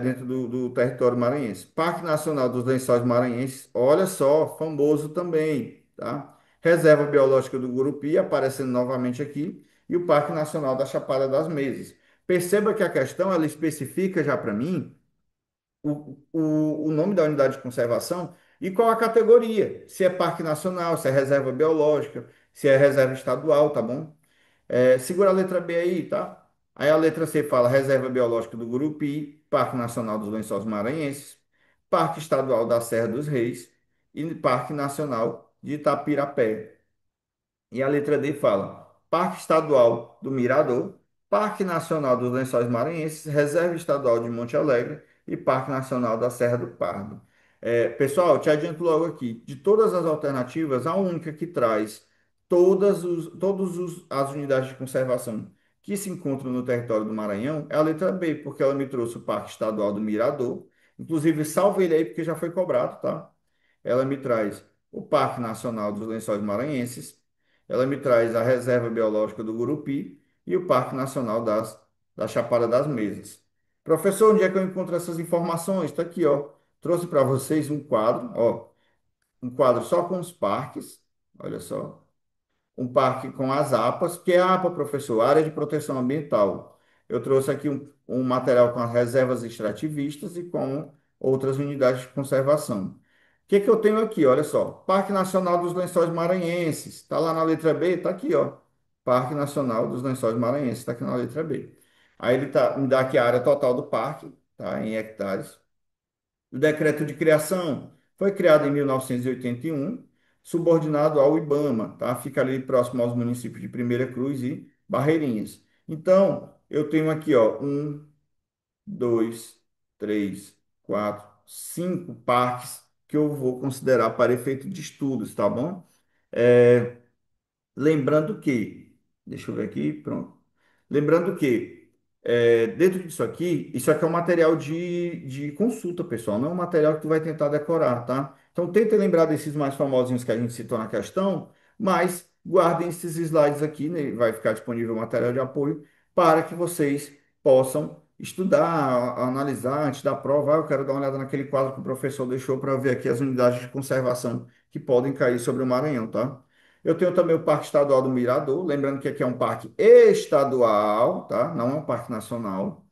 Dentro do território maranhense. Parque Nacional dos Lençóis Maranhenses, olha só, famoso também, tá? Reserva Biológica do Gurupi, aparecendo novamente aqui, e o Parque Nacional da Chapada das Mesas. Perceba que a questão, ela especifica já para mim o nome da unidade de conservação e qual a categoria, se é Parque Nacional, se é Reserva Biológica, se é Reserva Estadual, tá bom? Segura a letra B aí, tá? Aí a letra C fala Reserva Biológica do Gurupi, Parque Nacional dos Lençóis Maranhenses, Parque Estadual da Serra dos Reis e Parque Nacional de Itapirapé. E a letra D fala Parque Estadual do Mirador, Parque Nacional dos Lençóis Maranhenses, Reserva Estadual de Monte Alegre e Parque Nacional da Serra do Pardo. Pessoal, te adianto logo aqui, de todas as alternativas, a única que traz as unidades de conservação que se encontram no território do Maranhão é a letra B, porque ela me trouxe o Parque Estadual do Mirador. Inclusive, salve ele aí, porque já foi cobrado, tá? Ela me traz o Parque Nacional dos Lençóis Maranhenses, ela me traz a Reserva Biológica do Gurupi e o Parque Nacional da Chapada das Mesas. Professor, onde é que eu encontro essas informações? Está aqui, ó. Trouxe para vocês um quadro, ó, um quadro só com os parques, olha só, um parque com as APAs, que é a APA, professor, Área de Proteção Ambiental. Eu trouxe aqui um material com as reservas extrativistas e com outras unidades de conservação. O que que eu tenho aqui? Olha só, Parque Nacional dos Lençóis Maranhenses, está lá na letra B, está aqui, ó. Parque Nacional dos Lençóis Maranhenses, está aqui na letra B. Aí ele me dá aqui a área total do parque, tá, em hectares. O decreto de criação foi criado em 1981, subordinado ao IBAMA, tá? Fica ali próximo aos municípios de Primeira Cruz e Barreirinhas. Então, eu tenho aqui, ó, dois, três, quatro, cinco parques que eu vou considerar para efeito de estudos, tá bom? É, Lembrando que, deixa eu ver aqui, pronto. Lembrando que, dentro disso aqui, isso aqui é um material de consulta, pessoal, não é um material que tu vai tentar decorar, tá? Então, tenta lembrar desses mais famosinhos que a gente citou na questão, mas guardem esses slides aqui, né? Vai ficar disponível o material de apoio para que vocês possam estudar, analisar antes da prova. Eu quero dar uma olhada naquele quadro que o professor deixou para ver aqui as unidades de conservação que podem cair sobre o Maranhão, tá? Eu tenho também o Parque Estadual do Mirador, lembrando que aqui é um parque estadual, tá? Não é um parque nacional.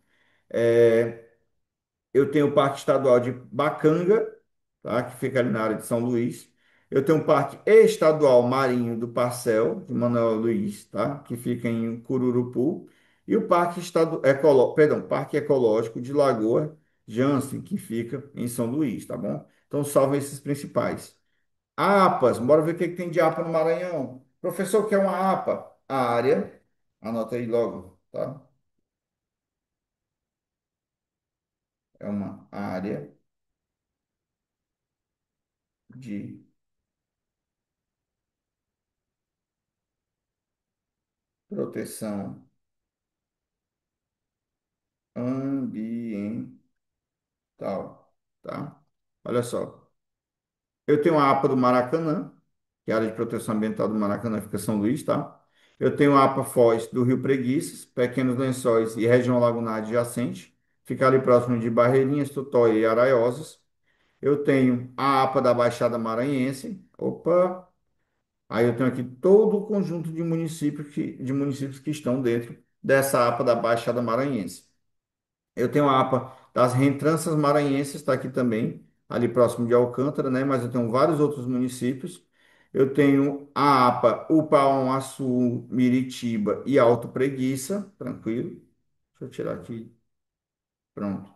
Eu tenho o Parque Estadual de Bacanga, tá? Que fica ali na área de São Luís. Eu tenho o Parque Estadual Marinho do Parcel, de Manuel Luiz, tá? Que fica em Cururupu. E o Parque Ecológico de Lagoa Jansen, que fica em São Luís, tá bom? Então, salvo esses principais. APAS, bora ver o que que tem de APA no Maranhão. Professor, o que é uma APA? A área, anota aí logo, tá? É uma área de proteção ambiental, tá? Olha só. Eu tenho a APA do Maracanã, que é a área de proteção ambiental do Maracanã, fica São Luís, tá? Eu tenho a APA Foz do Rio Preguiças, Pequenos Lençóis e região lagunar adjacente, fica ali próximo de Barreirinhas, Tutóia e Araiosas. Eu tenho a APA da Baixada Maranhense. Opa! Aí eu tenho aqui todo o conjunto de municípios que estão dentro dessa APA da Baixada Maranhense. Eu tenho a APA das Rentranças Maranhenses, está aqui também, ali próximo de Alcântara, né? Mas eu tenho vários outros municípios. Eu tenho a APA Upauaçu, Miritiba e Alto Preguiça, tranquilo. Deixa eu tirar aqui. Pronto.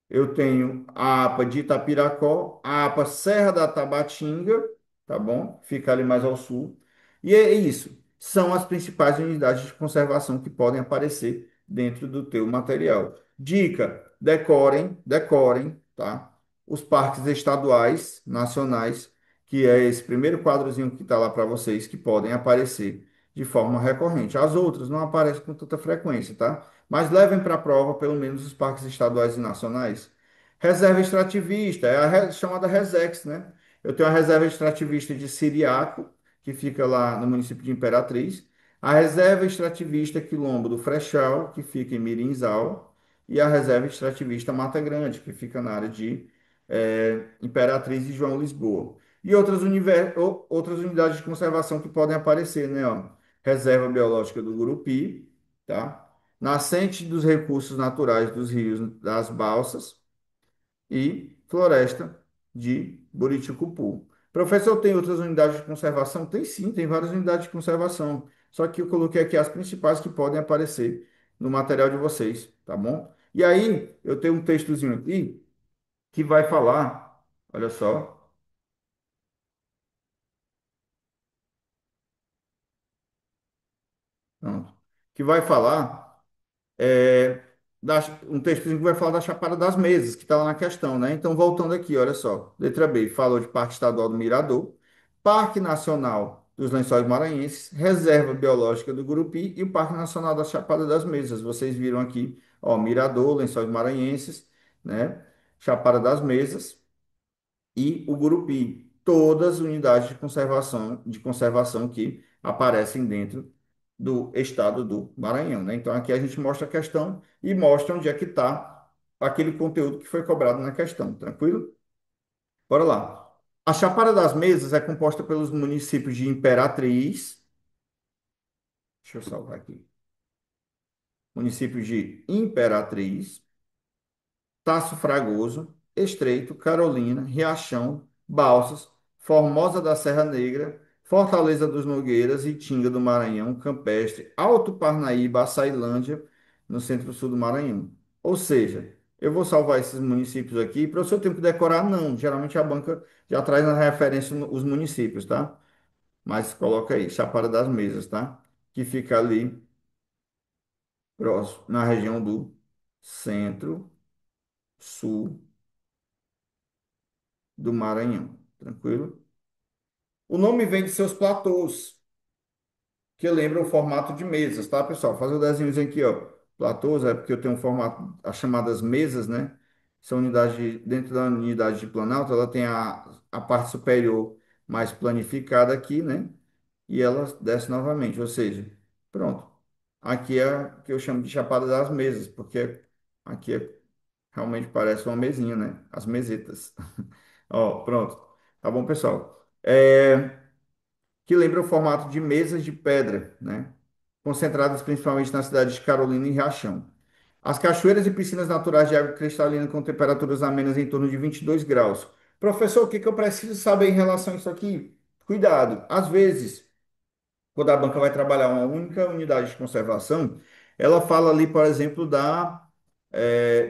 Eu tenho a APA de Itapiracó, a APA Serra da Tabatinga, tá bom? Fica ali mais ao sul. E é isso. São as principais unidades de conservação que podem aparecer dentro do teu material. Dica: decorem, decorem, tá? os parques estaduais, nacionais, que é esse primeiro quadrozinho que está lá para vocês, que podem aparecer de forma recorrente. As outras não aparecem com tanta frequência, tá? Mas levem para a prova pelo menos os parques estaduais e nacionais. Reserva extrativista, é a chamada Resex, né? Eu tenho a reserva extrativista de Siriaco, que fica lá no município de Imperatriz. A reserva extrativista Quilombo do Frechal, que fica em Mirinzal. E a reserva extrativista Mata Grande, que fica na área de Imperatriz e João Lisboa. E outras unidades de conservação que podem aparecer, né? Ó, Reserva Biológica do Gurupi, tá? Nascente dos recursos naturais dos rios das Balsas e Floresta de Buriticupu. Professor, tem outras unidades de conservação? Tem sim, tem várias unidades de conservação. Só que eu coloquei aqui as principais que podem aparecer no material de vocês, tá bom? E aí, eu tenho um textozinho aqui que vai falar, olha só, pronto, que vai falar é, um textozinho que vai falar da Chapada das Mesas, que está lá na questão, né? Então, voltando aqui, olha só. Letra B, falou de Parque Estadual do Mirador, Parque Nacional dos Lençóis Maranhenses, Reserva Biológica do Gurupi e o Parque Nacional da Chapada das Mesas. Vocês viram aqui, ó, Mirador, Lençóis Maranhenses, né? Chapada das Mesas e o Gurupi. Todas as unidades de conservação que aparecem dentro do estado do Maranhão, né? Então aqui a gente mostra a questão e mostra onde é que está aquele conteúdo que foi cobrado na questão, tranquilo? Bora lá. A Chapada das Mesas é composta pelos municípios de Imperatriz, deixa eu salvar aqui, municípios de Imperatriz, Taço Fragoso, Estreito, Carolina, Riachão, Balsas, Formosa da Serra Negra, Fortaleza dos Nogueiras, Itinga do Maranhão, Campestre, Alto Parnaíba, Açailândia, no centro-sul do Maranhão. Ou seja, eu vou salvar esses municípios aqui, para o seu tempo decorar, não. Geralmente a banca já traz na referência os municípios, tá? Mas coloca aí, Chapada das Mesas, tá? Que fica ali próximo, na região do centro-sul do Maranhão. Tranquilo? O nome vem de seus platôs, que lembram o formato de mesas, tá, pessoal? Faz o desenho aqui, ó. Platôs é porque eu tenho um formato, as chamadas mesas, né? São unidades dentro da unidade de Planalto, ela tem a parte superior mais planificada aqui, né? E ela desce novamente, ou seja, pronto. Aqui é o que eu chamo de chapada das mesas, porque aqui realmente parece uma mesinha, né? As mesetas. Ó, pronto. Tá bom, pessoal? Que lembra o formato de mesas de pedra, né? Concentradas principalmente na cidade de Carolina e Riachão. As cachoeiras e piscinas naturais de água cristalina com temperaturas amenas em torno de 22 graus. Professor, o que que eu preciso saber em relação a isso aqui? Cuidado, às vezes quando a banca vai trabalhar uma única unidade de conservação, ela fala ali, por exemplo,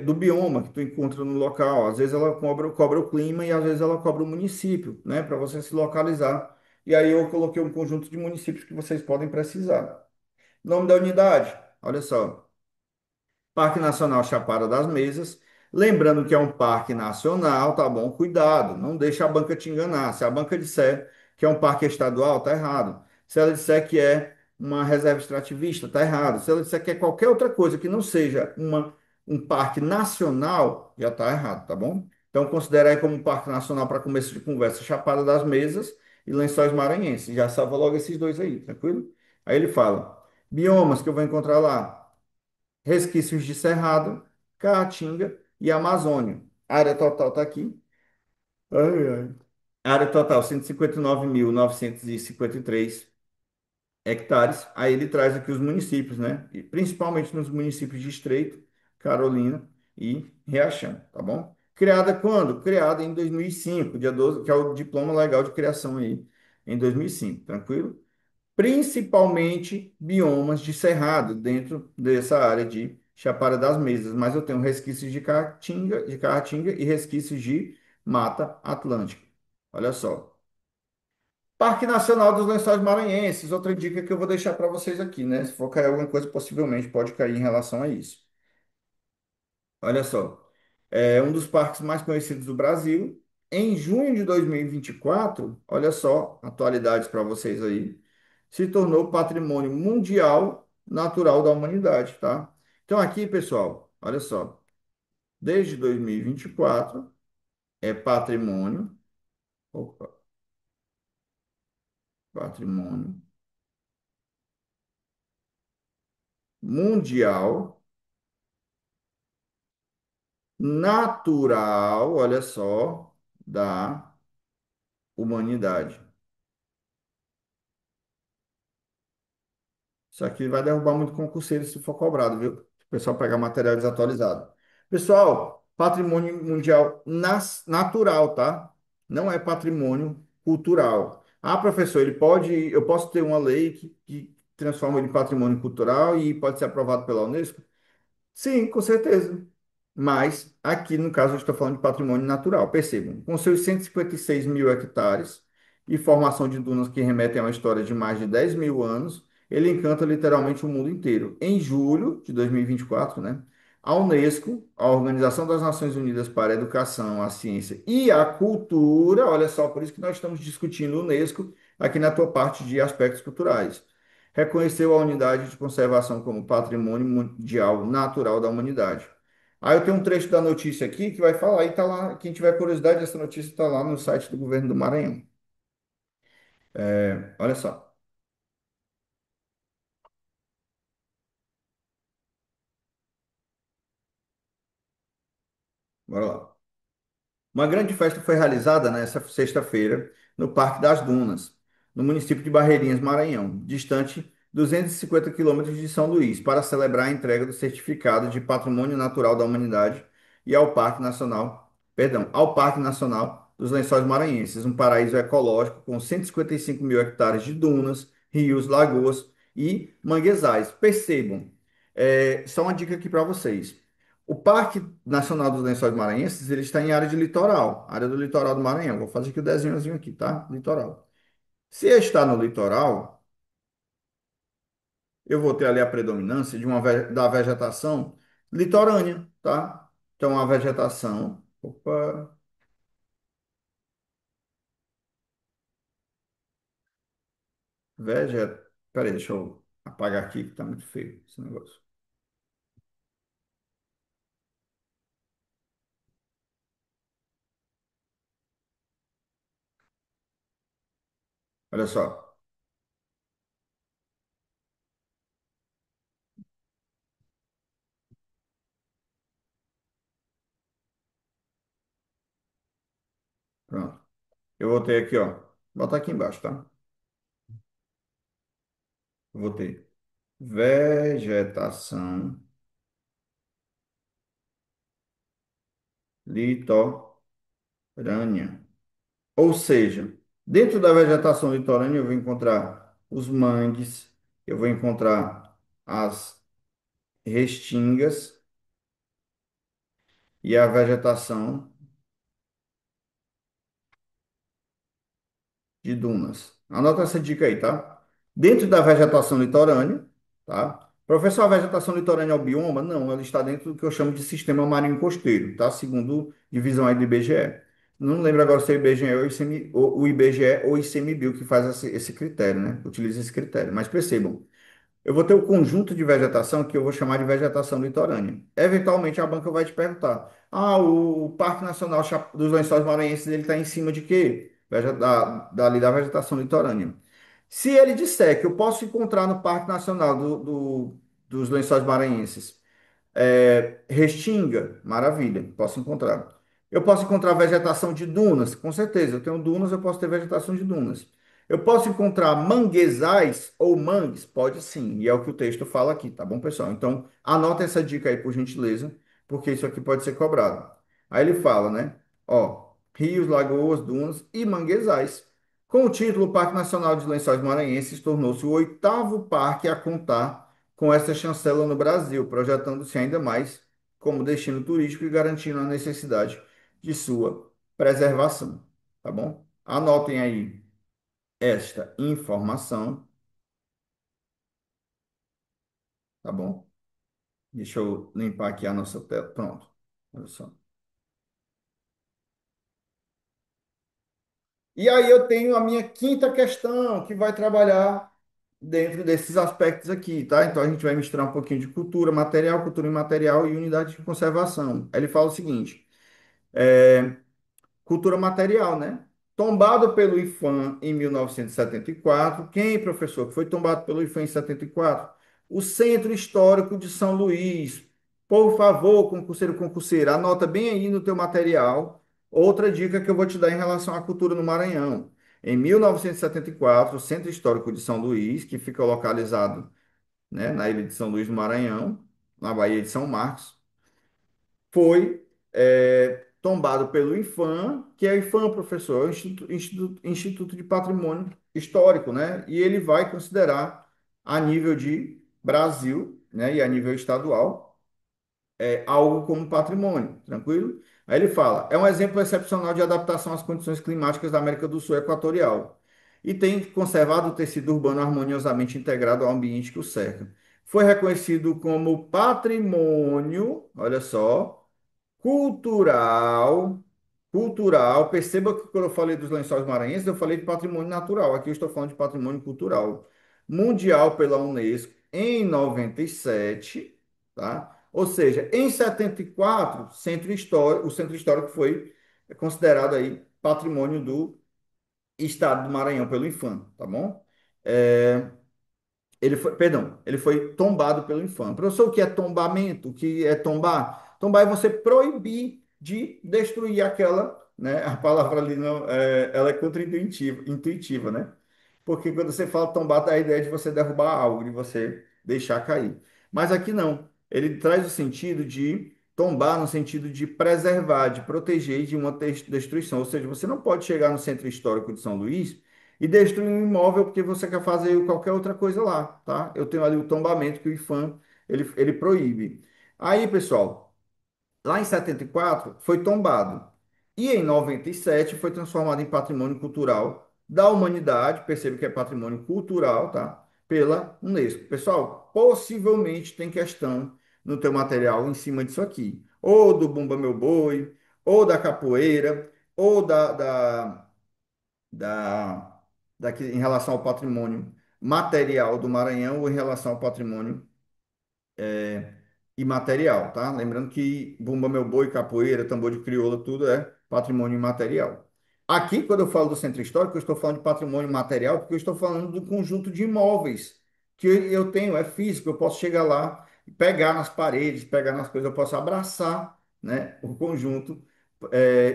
do bioma que tu encontra no local. Às vezes ela cobra o clima e às vezes ela cobra o município, né, para você se localizar. E aí eu coloquei um conjunto de municípios que vocês podem precisar. Nome da unidade, olha só. Parque Nacional Chapada das Mesas. Lembrando que é um parque nacional, tá bom? Cuidado, não deixa a banca te enganar. Se a banca disser que é um parque estadual, tá errado. Se ela disser que é uma reserva extrativista, tá errado. Se ela disser que é qualquer outra coisa que não seja um parque nacional, já tá errado, tá bom? Então considera aí como um parque nacional para começo de conversa Chapada das Mesas e Lençóis Maranhenses. Já salva logo esses dois aí, tranquilo? Aí ele fala: biomas que eu vou encontrar lá. Resquícios de Cerrado, Caatinga e Amazônia. A área total está aqui. Ai, ai. A área total, 159.953 hectares. Aí ele traz aqui os municípios, né? E principalmente nos municípios de Estreito, Carolina e Riachão, tá bom? Criada quando? Criada em 2005, dia 12, que é o diploma legal de criação aí, em 2005, tranquilo? Principalmente biomas de cerrado dentro dessa área de Chapada das Mesas, mas eu tenho resquícios de Caatinga e resquícios de Mata Atlântica. Olha só. Parque Nacional dos Lençóis Maranhenses, outra dica que eu vou deixar para vocês aqui, né? Se for cair alguma coisa, possivelmente pode cair em relação a isso. Olha só. É um dos parques mais conhecidos do Brasil. Em junho de 2024, olha só, atualidades para vocês aí, se tornou Patrimônio Mundial Natural da Humanidade, tá? Então aqui, pessoal, olha só, desde 2024 é opa, patrimônio mundial natural, olha só, da humanidade. Isso aqui vai derrubar muito concurseiro se for cobrado, viu? Se o pessoal pegar material desatualizado. Pessoal, patrimônio mundial natural, tá? Não é patrimônio cultural. Ah, professor, eu posso ter uma lei que transforma ele em patrimônio cultural e pode ser aprovado pela Unesco? Sim, com certeza. Mas aqui, no caso, eu estou falando de patrimônio natural. Percebam, com seus 156 mil hectares e formação de dunas que remetem a uma história de mais de 10 mil anos, ele encanta literalmente o mundo inteiro. Em julho de 2024, né, a Unesco, a Organização das Nações Unidas para a Educação, a Ciência e a Cultura, olha só, por isso que nós estamos discutindo o Unesco aqui na tua parte de aspectos culturais, reconheceu a unidade de conservação como patrimônio mundial natural da humanidade. Aí eu tenho um trecho da notícia aqui que vai falar, e tá lá, quem tiver curiosidade, essa notícia está lá no site do governo do Maranhão. Olha só, bora lá. Uma grande festa foi realizada nesta sexta-feira no Parque das Dunas, no município de Barreirinhas, Maranhão, distante 250 quilômetros de São Luís, para celebrar a entrega do certificado de Patrimônio Natural da Humanidade e ao Parque Nacional, perdão, ao Parque Nacional dos Lençóis Maranhenses, um paraíso ecológico com 155 mil hectares de dunas, rios, lagoas e manguezais. Percebam, só uma dica aqui para vocês. O Parque Nacional dos Lençóis Maranhenses, ele está em área de litoral, área do litoral do Maranhão. Vou fazer aqui o desenhozinho aqui, tá? Litoral. Se está no litoral, eu vou ter ali a predominância da vegetação litorânea, tá? Então, a vegetação, opa, veget, peraí, deixa eu apagar aqui que tá muito feio esse negócio. Olha só, pronto. Eu vou ter aqui, ó, vou botar aqui embaixo, tá? Eu vou ter vegetação litorânea. Ou seja, dentro da vegetação litorânea eu vou encontrar os mangues, eu vou encontrar as restingas e a vegetação de dunas. Anota essa dica aí, tá? Dentro da vegetação litorânea, tá? Professor, a vegetação litorânea é o bioma? Não, ela está dentro do que eu chamo de sistema marinho costeiro, tá? Segundo divisão aí do IBGE. Não lembro agora se é o IBGE ou o IBGE ou o ICMBio que faz esse critério, né? Utiliza esse critério. Mas percebam, eu vou ter o conjunto de vegetação que eu vou chamar de vegetação litorânea. Eventualmente a banca vai te perguntar: ah, o Parque Nacional dos Lençóis Maranhenses ele está em cima de quê? Dali da vegetação litorânea. Se ele disser que eu posso encontrar no Parque Nacional dos Lençóis Maranhenses Restinga, maravilha, posso encontrar. Eu posso encontrar vegetação de dunas, com certeza. Eu tenho dunas, eu posso ter vegetação de dunas. Eu posso encontrar manguezais ou mangues? Pode sim, e é o que o texto fala aqui, tá bom, pessoal? Então, anota essa dica aí, por gentileza, porque isso aqui pode ser cobrado. Aí ele fala, né? Ó, rios, lagoas, dunas e manguezais. Com o título, o Parque Nacional de Lençóis Maranhenses tornou-se o oitavo parque a contar com essa chancela no Brasil, projetando-se ainda mais como destino turístico e garantindo a necessidade de sua preservação, tá bom? Anotem aí esta informação, tá bom? Deixa eu limpar aqui a nossa tela. Pronto. Olha só. E aí eu tenho a minha quinta questão, que vai trabalhar dentro desses aspectos aqui, tá? Então a gente vai misturar um pouquinho de cultura imaterial e unidade de conservação. Aí ele fala o seguinte: cultura material, né? Tombado pelo IPHAN em 1974. Quem, professor, que foi tombado pelo IPHAN em 74? O Centro Histórico de São Luís. Por favor, concurseiro, concurseira, anota bem aí no teu material outra dica que eu vou te dar em relação à cultura no Maranhão. Em 1974, o Centro Histórico de São Luís, que fica localizado, né, na ilha de São Luís do Maranhão, na Baía de São Marcos, foi tombado pelo IPHAN, que é o IPHAN, professor, é o Instituto de Patrimônio Histórico, né? E ele vai considerar a nível de Brasil, né, e a nível estadual, algo como patrimônio, tranquilo? Aí ele fala, é um exemplo excepcional de adaptação às condições climáticas da América do Sul equatorial e tem conservado o tecido urbano harmoniosamente integrado ao ambiente que o cerca. Foi reconhecido como patrimônio, olha só, cultural, cultural. Perceba que quando eu falei dos lençóis maranhenses, eu falei de patrimônio natural. Aqui eu estou falando de patrimônio cultural. Mundial pela Unesco em 97, tá? Ou seja, em 74, centro histórico, o centro histórico foi considerado aí patrimônio do Estado do Maranhão pelo IPHAN, tá bom? É, ele foi, perdão, ele foi tombado pelo Infam. Professor, o que é tombamento? O que é tombar? Tombar é você proibir de destruir aquela, né? A palavra ali não, ela é contra-intuitiva, intuitiva, né? Porque quando você fala tombar, dá a ideia de você derrubar algo, de você deixar cair. Mas aqui não. Ele traz o sentido de tombar no sentido de preservar, de proteger de uma destruição. Ou seja, você não pode chegar no centro histórico de São Luís e destruir um imóvel porque você quer fazer qualquer outra coisa lá, tá? Eu tenho ali o tombamento que o IPHAN ele proíbe. Aí, pessoal, lá em 74 foi tombado e em 97 foi transformado em patrimônio cultural da humanidade, percebe que é patrimônio cultural, tá? Pela Unesco. Pessoal, possivelmente tem questão no teu material em cima disso aqui, ou do Bumba Meu Boi, ou da capoeira, ou da, em relação ao patrimônio material do Maranhão ou em relação ao patrimônio imaterial, tá? Lembrando que Bumba Meu Boi, capoeira, tambor de crioula, tudo é patrimônio imaterial. Aqui, quando eu falo do centro histórico, eu estou falando de patrimônio material, porque eu estou falando do conjunto de imóveis que eu tenho, é físico, eu posso chegar lá, pegar nas paredes, pegar nas coisas, eu posso abraçar, né, o conjunto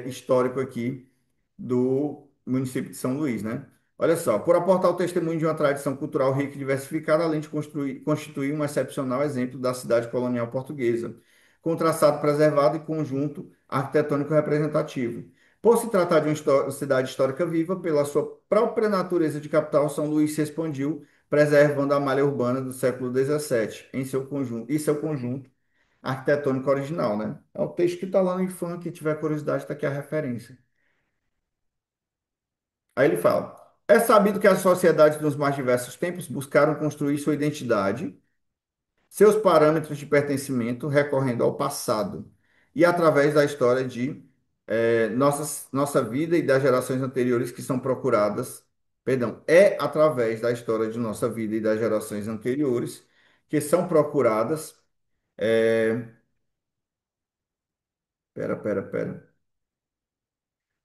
histórico aqui do município de São Luís, né? Olha só, por aportar o testemunho de uma tradição cultural rica e diversificada, além de constituir um excepcional exemplo da cidade colonial portuguesa, com traçado preservado e conjunto arquitetônico representativo. Por se tratar de uma cidade histórica viva, pela sua própria natureza de capital, São Luís se expandiu, preservando a malha urbana do século XVII em seu conjunto arquitetônico original, né? É o texto que está lá no IFAM, quem tiver curiosidade, está aqui a referência. Aí ele fala: é sabido que as sociedades nos mais diversos tempos buscaram construir sua identidade, seus parâmetros de pertencimento, recorrendo ao passado e através da história de nossa vida e das gerações anteriores que são procuradas. Perdão, é através da história de nossa vida e das gerações anteriores que são procuradas. Pera.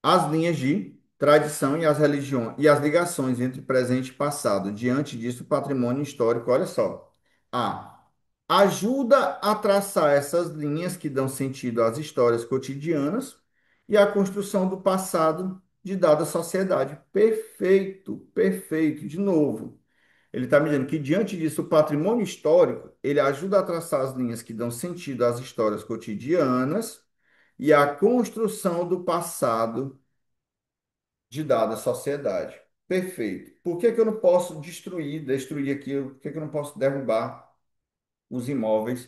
As linhas de tradição e as religiões e as ligações entre presente e passado. Diante disso, o patrimônio histórico, olha só. A. Ajuda a traçar essas linhas que dão sentido às histórias cotidianas e à construção do passado de dada sociedade. Perfeito, perfeito. De novo, ele está me dizendo que diante disso, o patrimônio histórico, ele ajuda a traçar as linhas que dão sentido às histórias cotidianas e à construção do passado de dada sociedade. Perfeito. Por que que eu não posso destruir aqui? Por que que eu não posso derrubar os imóveis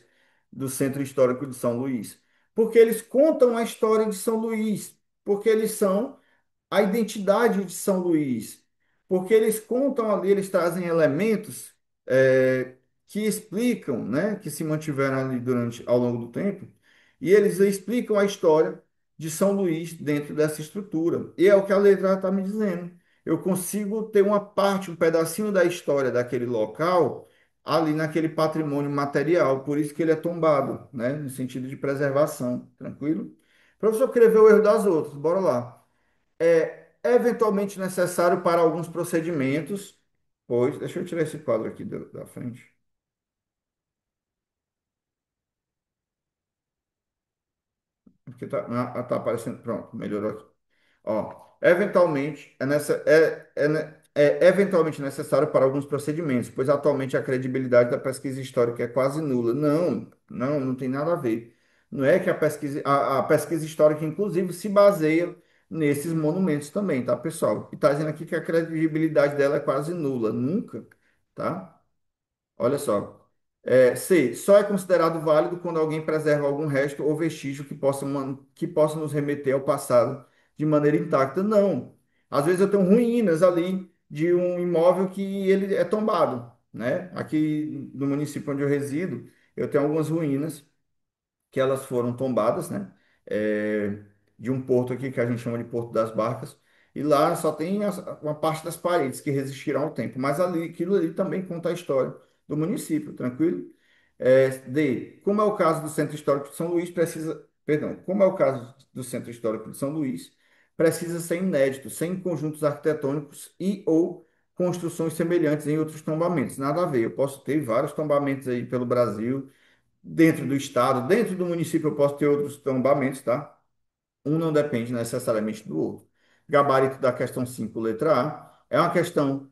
do Centro Histórico de São Luís? Porque eles contam a história de São Luís, porque eles são a identidade de São Luís, porque eles contam ali, eles trazem elementos que explicam, né, que se mantiveram ali durante ao longo do tempo, e eles explicam a história de São Luís dentro dessa estrutura. E é o que a letra está me dizendo. Eu consigo ter uma parte, um pedacinho da história daquele local ali naquele patrimônio material, por isso que ele é tombado, né? No sentido de preservação, tranquilo? Professor, eu queria ver o erro das outras, bora lá. É eventualmente necessário para alguns procedimentos, pois, deixa eu tirar esse quadro aqui da frente. Porque tá aparecendo. Pronto, melhorou aqui. Ó, eventualmente é eventualmente necessário para alguns procedimentos, pois atualmente a credibilidade da pesquisa histórica é quase nula. Não tem nada a ver. Não é que a pesquisa histórica, inclusive, se baseia nesses monumentos também, tá, pessoal? E está dizendo aqui que a credibilidade dela é quase nula. Nunca, tá? Olha só. C. Só é considerado válido quando alguém preserva algum resto ou vestígio que possa nos remeter ao passado de maneira intacta. Não. Às vezes eu tenho ruínas ali de um imóvel que ele é tombado, né? Aqui no município onde eu resido, eu tenho algumas ruínas que elas foram tombadas, né? É, de um porto aqui que a gente chama de Porto das Barcas. E lá só tem uma parte das paredes que resistiram ao tempo. Mas ali, aquilo ali também conta a história do município, tranquilo? D. Como é o caso do Centro Histórico de São Luís, como é o caso do Centro Histórico de São Luís, precisa ser inédito, sem conjuntos arquitetônicos e ou construções semelhantes em outros tombamentos. Nada a ver. Eu posso ter vários tombamentos aí pelo Brasil, dentro do estado, dentro do município eu posso ter outros tombamentos, tá? Um não depende necessariamente do outro. Gabarito da questão 5, letra A, é uma questão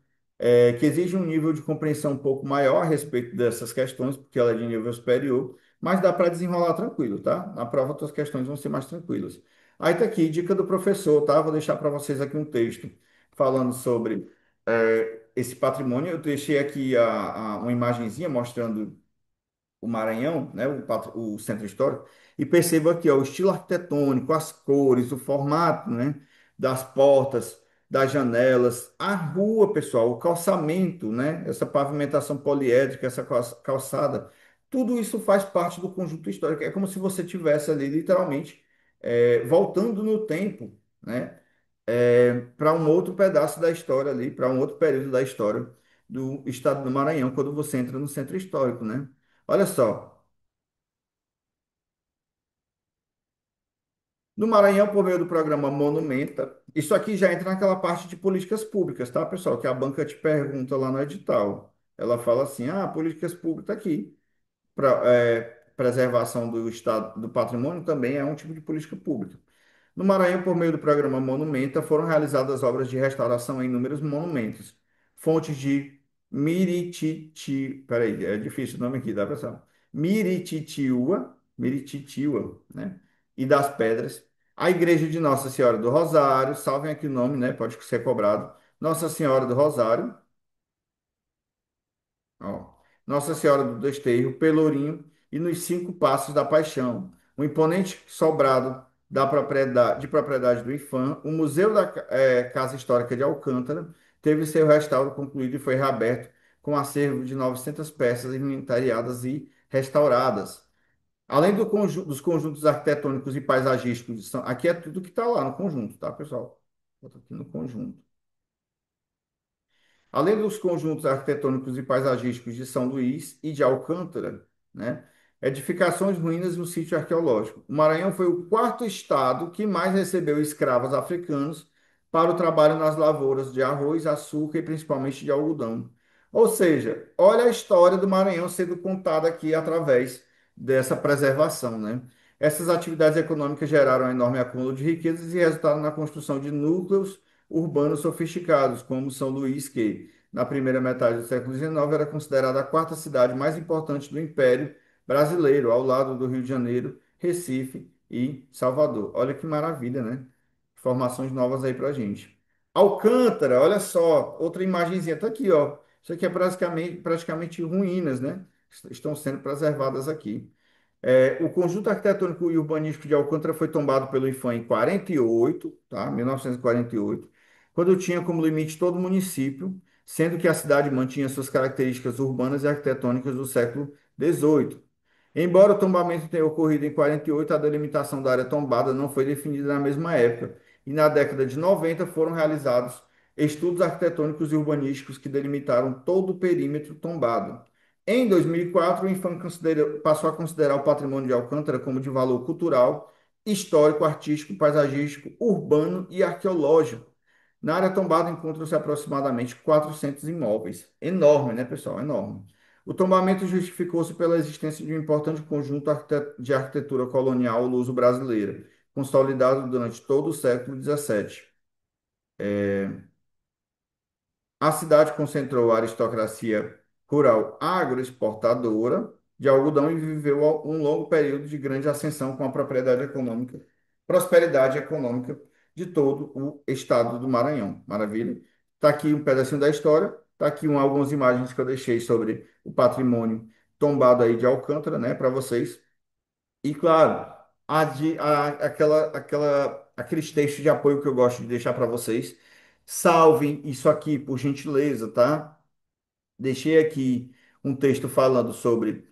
que exige um nível de compreensão um pouco maior a respeito dessas questões, porque ela é de nível superior, mas dá para desenrolar tranquilo, tá? Na prova, outras questões vão ser mais tranquilas. Aí tá aqui, dica do professor, tá? Vou deixar para vocês aqui um texto falando sobre esse patrimônio. Eu deixei aqui uma imagenzinha mostrando o Maranhão, né, o centro histórico, e perceba aqui, ó, o estilo arquitetônico, as cores, o formato, né, das portas, das janelas, a rua, pessoal, o calçamento, né, essa pavimentação poliédrica, essa calçada, tudo isso faz parte do conjunto histórico. É como se você tivesse ali, literalmente, voltando no tempo, né, para um outro pedaço da história ali, para um outro período da história do estado do Maranhão, quando você entra no centro histórico, né? Olha só, no Maranhão, por meio do programa Monumenta, isso aqui já entra naquela parte de políticas públicas, tá, pessoal? Que a banca te pergunta lá no edital. Ela fala assim: políticas públicas tá aqui. Preservação do estado do patrimônio também é um tipo de política pública. No Maranhão, por meio do programa Monumenta, foram realizadas obras de restauração em inúmeros monumentos. Fontes de peraí, é difícil o nome aqui, tá, pessoal? Mirititiúa, né? E das Pedras. A Igreja de Nossa Senhora do Rosário, salvem aqui o nome, né? Pode ser cobrado. Nossa Senhora do Rosário, ó. Nossa Senhora do Desterro, Pelourinho e nos Cinco Passos da Paixão. O imponente sobrado de propriedade do IFAM, o Museu da Casa Histórica de Alcântara teve seu restauro concluído e foi reaberto com um acervo de 900 peças inventariadas e restauradas. Além dos conjuntos arquitetônicos e paisagísticos, aqui é tudo que está lá no conjunto, tá, pessoal? Bota aqui no conjunto. Além dos conjuntos arquitetônicos e paisagísticos de São Luís e de Alcântara, né, edificações, ruínas e um sítio arqueológico. O Maranhão foi o quarto estado que mais recebeu escravos africanos para o trabalho nas lavouras de arroz, açúcar e principalmente de algodão. Ou seja, olha a história do Maranhão sendo contada aqui através dessa preservação, né? Essas atividades econômicas geraram um enorme acúmulo de riquezas e resultaram na construção de núcleos urbanos sofisticados, como São Luís, que na primeira metade do século XIX era considerada a quarta cidade mais importante do Império Brasileiro, ao lado do Rio de Janeiro, Recife e Salvador. Olha que maravilha, né? Informações novas aí pra gente. Alcântara, olha só, outra imagenzinha, tá aqui, ó. Isso aqui é praticamente ruínas, né? Estão sendo preservadas aqui. O conjunto arquitetônico e urbanístico de Alcântara foi tombado pelo IFAM em 48, tá? 1948, quando tinha como limite todo o município, sendo que a cidade mantinha suas características urbanas e arquitetônicas do século XVIII. Embora o tombamento tenha ocorrido em 48, a delimitação da área tombada não foi definida na mesma época, e na década de 90 foram realizados estudos arquitetônicos e urbanísticos que delimitaram todo o perímetro tombado. Em 2004, o INFAM passou a considerar o patrimônio de Alcântara como de valor cultural, histórico, artístico, paisagístico, urbano e arqueológico. Na área tombada encontram-se aproximadamente 400 imóveis. Enorme, né, pessoal? Enorme. O tombamento justificou-se pela existência de um importante conjunto de arquitetura colonial luso-brasileira, consolidado durante todo o século XVII. A cidade concentrou a aristocracia rural agroexportadora de algodão e viveu um longo período de grande ascensão com a prosperidade econômica de todo o estado do Maranhão. Maravilha? Está aqui um pedacinho da história, está aqui algumas imagens que eu deixei sobre o patrimônio tombado aí de Alcântara, né, para vocês. E claro, aqueles textos de apoio que eu gosto de deixar para vocês. Salvem isso aqui, por gentileza, tá? Deixei aqui um texto falando sobre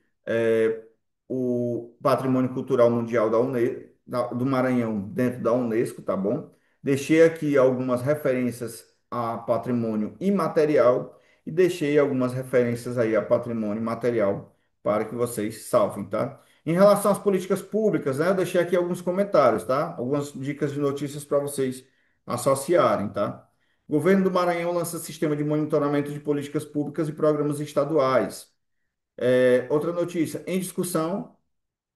o Patrimônio Cultural Mundial do Maranhão dentro da Unesco, tá bom? Deixei aqui algumas referências a patrimônio imaterial e deixei algumas referências aí a patrimônio material para que vocês salvem, tá? Em relação às políticas públicas, né, eu deixei aqui alguns comentários, tá? Algumas dicas de notícias para vocês associarem, tá? O governo do Maranhão lança sistema de monitoramento de políticas públicas e programas estaduais. Outra notícia, em discussão,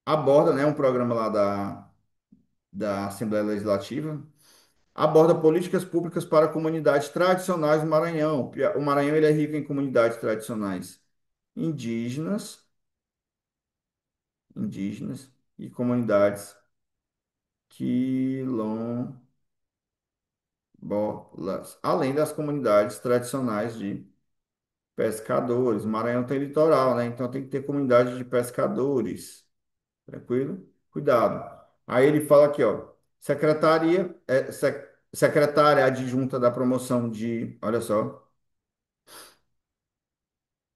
aborda, né, um programa lá da Assembleia Legislativa, aborda políticas públicas para comunidades tradicionais do Maranhão. O Maranhão ele é rico em comunidades tradicionais indígenas, indígenas e comunidades quilombolas, além das comunidades tradicionais de pescadores. O Maranhão tem litoral, né? Então tem que ter comunidade de pescadores. Tranquilo? Cuidado. Aí ele fala aqui, ó. Secretária adjunta da promoção de, olha só,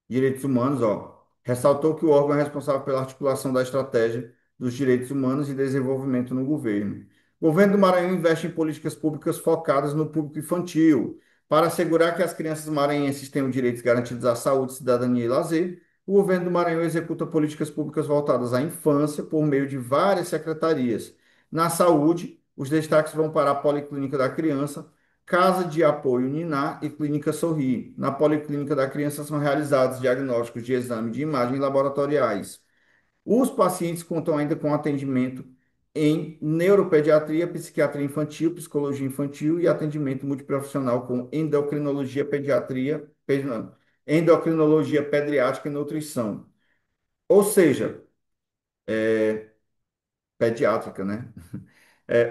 direitos humanos, ó, ressaltou que o órgão é responsável pela articulação da estratégia dos direitos humanos e desenvolvimento no governo. O governo do Maranhão investe em políticas públicas focadas no público infantil, para assegurar que as crianças maranhenses tenham direitos garantidos à saúde, cidadania e lazer. O governo do Maranhão executa políticas públicas voltadas à infância por meio de várias secretarias. Na saúde, os destaques vão para a Policlínica da Criança, Casa de Apoio Niná e Clínica Sorri. Na Policlínica da Criança são realizados diagnósticos de exame de imagem laboratoriais. Os pacientes contam ainda com atendimento em neuropediatria, psiquiatria infantil, psicologia infantil e atendimento multiprofissional com endocrinologia, endocrinologia pediátrica e nutrição. Ou seja, pediátrica, né?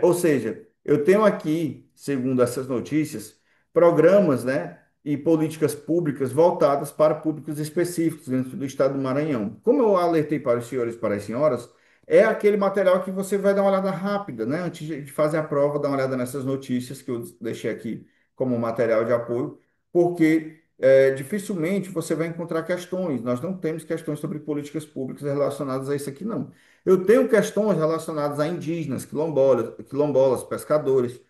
Ou seja, eu tenho aqui, segundo essas notícias, programas, né, e políticas públicas voltadas para públicos específicos dentro do estado do Maranhão. Como eu alertei para os senhores e para as senhoras, é aquele material que você vai dar uma olhada rápida, né, antes de fazer a prova, dar uma olhada nessas notícias que eu deixei aqui como material de apoio, porque dificilmente você vai encontrar questões. Nós não temos questões sobre políticas públicas relacionadas a isso aqui, não. Eu tenho questões relacionadas a indígenas, quilombolas, pescadores,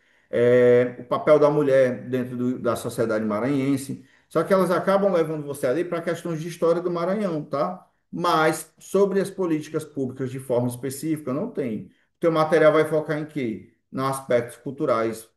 o papel da mulher dentro da sociedade maranhense. Só que elas acabam levando você ali para questões de história do Maranhão, tá? Mas sobre as políticas públicas de forma específica, não tem. O teu material vai focar em quê? Nos aspectos culturais,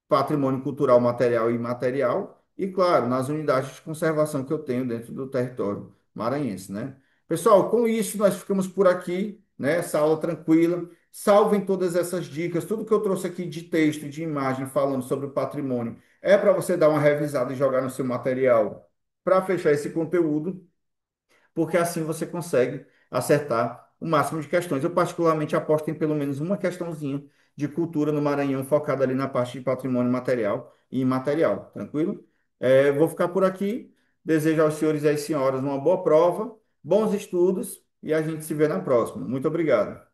patrimônio cultural material e imaterial, e, claro, nas unidades de conservação que eu tenho dentro do território maranhense, né? Pessoal, com isso nós ficamos por aqui, né? Essa aula tranquila. Salvem todas essas dicas, tudo que eu trouxe aqui de texto, de imagem, falando sobre o patrimônio, é para você dar uma revisada e jogar no seu material para fechar esse conteúdo porque assim você consegue acertar o máximo de questões. Eu particularmente aposto em pelo menos uma questãozinha de cultura no Maranhão, focada ali na parte de patrimônio material e imaterial, tranquilo? Vou ficar por aqui. Desejo aos senhores e às senhoras uma boa prova, bons estudos e a gente se vê na próxima. Muito obrigado.